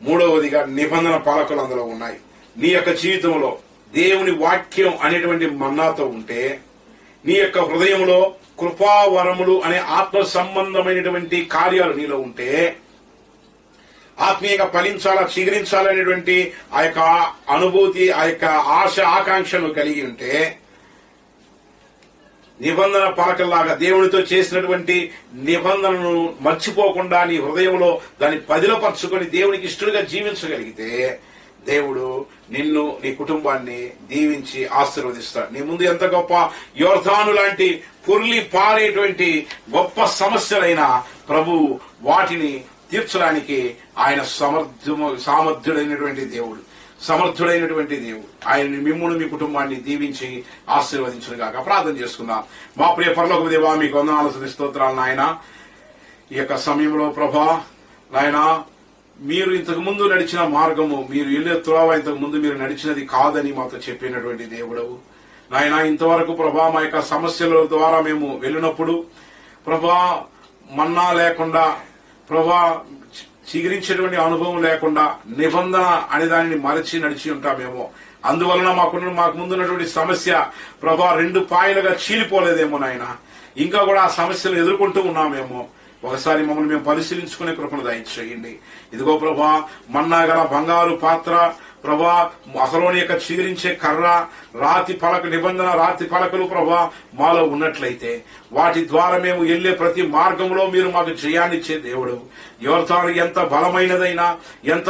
3వదిగా నిబంధన పలకలు అందులో ఉన్నాయి. నీ యొక్క జీవితంలో దేవుని వాక్యం అనేటువంటి మన్నాతో ఉంటే, నీ యొక్క హృదయంలో కృపావరములు అనే ఆత్మ సంబంధమైనటువంటి కార్యాలు నీలో ఉంటే, ఆత్మీయంగా ఫలించాలా, చిగురించాలనేటువంటి ఆ యొక్క అనుభూతి, ఆ యొక్క ఆశ, ఆకాంక్షను కలిగి ఉంటే, నిబంధన పలకల్లాగా దేవునితో చేసినటువంటి నిబంధనను మర్చిపోకుండా నీ హృదయంలో దాన్ని పదిలపరుచుకొని దేవునికి ఇష్టడుగా జీవించగలిగితే దేవుడు నిన్ను, నీ కుటుంబాన్ని దీవించి ఆశీర్వదిస్తాడు. నీ ముందు ఎంత గొప్ప యోర్దాను లాంటి పొర్లి పారేటువంటి గొప్ప సమస్యలైనా ప్రభు వాటిని తీర్చడానికి ఆయన సమర్థుడైనటువంటి దేవుడు. ఆయన మిమ్మును, మీ కుటుంబాన్ని దీవించి ఆశీర్వదించుగాక. ప్రార్థన చేసుకుందాం. మా ప్రియ పరలోకపు దేవా, మీకు వందనాలు స్తోత్రాలు నాయన. ఈ యొక్క సమయంలో ప్రభా నాయన, మీరు ఇంతకు ముందు నడిచిన మార్గము, మీరు వెళ్ళే త్రోవ ఇంతకు ముందు మీరు నడిచినది కాదని మాతో చెప్పినటువంటి దేవుడవు నాయన. ఇంతవరకు ప్రభా మా యొక్క సమస్యల ద్వారా మేము వెళ్ళినప్పుడు ప్రభా మన్నా లేకుండా, ప్రభా చిగురించేటువంటి అనుభవం లేకుండా, నిబంధన అనే దానిని మరచి నడిచి ఉంటామేమో. అందువలన మాకు ముందున్నటువంటి సమస్య ప్రభా 2 పాయలుగా చీలిపోలేదేమో నాయన. ఇంకా కూడా ఆ సమస్యలు ఎదుర్కొంటూ ఉన్నామేమో. ఒకసారి మమ్మల్ని మేము పరిశీలించుకునే కృపను దయచేయండి. ఇదిగో ప్రభా, మన్నా గల బంగారు పాత్ర, ప్రభా అహరోను యొక్క చిగురించే కర్ర, రాతి పలక, నిబంధన రాతి పలకలు ప్రభా మాలో ఉన్నట్లయితే వాటి ద్వారా మేము వెళ్లే ప్రతి మార్గంలో మీరు మాకు జయాన్నిచ్చే దేవుడు. యోర్దాను ఎంత బలమైనదైనా, ఎంత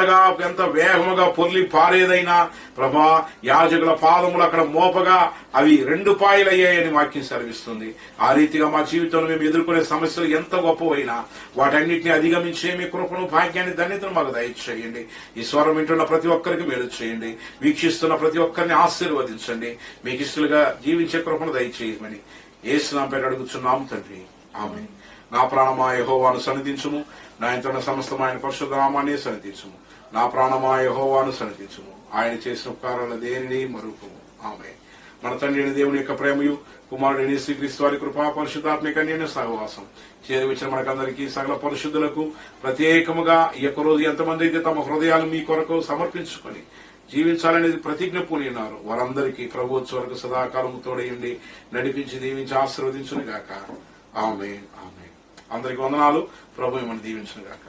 వేగముగా పొర్లి పారేదైనా ప్రభా యాజకుల పాదములు అక్కడ మోపగా అవి 2 పాయలయ్యాయని వాక్యం సెలవిస్తుంది. ఆ రీతిగా మా జీవితంలో మేము ఎదుర్కొనే సమస్యలు ఎంత గొప్పవైనా వాటన్నిటిని అధిగమించే మీ కృపను, భాగ్యాన్ని, ధన్యతను మాకు దయచేయండి. ఈ స్వరం వింటున్న ప్రతి ఒక్కరికి మేలు చేయండి. వీక్షిస్తున్న ప్రతి ఒక్కరిని ఆశీర్వదించండి. మీకు ఇష్టలుగా జీవించే కృపను దయచేయమని యేసు నామమున అడుగుచున్నాము తండ్రి, ఆమేన్. నా ప్రాణమా యెహోవాను సన్నిధించుము, నా ఇంతన సమస్తమైన పరిశుద్ధ నామాన్ని సన్నిధించుము. నా ప్రాణమా యెహోవాను సన్నిధించుము, ఆయన చేసిన ఉపకారాల దేనిని మరుపుము. ఆమేన్. మన తండ్రి అయిన దేవుని యొక్క ప్రేమయు, కుమారుడైన యేసుక్రీస్తు వారి కృపా, పరిశుద్ధాత్మిక అన్యోన్య సహవాసం చేరువచ్చిన మనకందరికీ, సకల పరిశుద్ధులకు ప్రత్యేకముగా ఈ యొక్క రోజు ఎంతమంది అయితే తమ హృదయాలు మీ కొరకు సమర్పించుకొని జీవించాలనేది ప్రతిజ్ఞ పూనిన్నారు, వారందరికీ ప్రభుత్వ వరకు సదాకాలం తోడయండి, నడిపించి దీవించి ఆశీర్వదించును గాక. ఆమేన్. ఆమేన్. అందరికి వందనాలు. ప్రభు మిమ్మల్ని దీవించును గాక.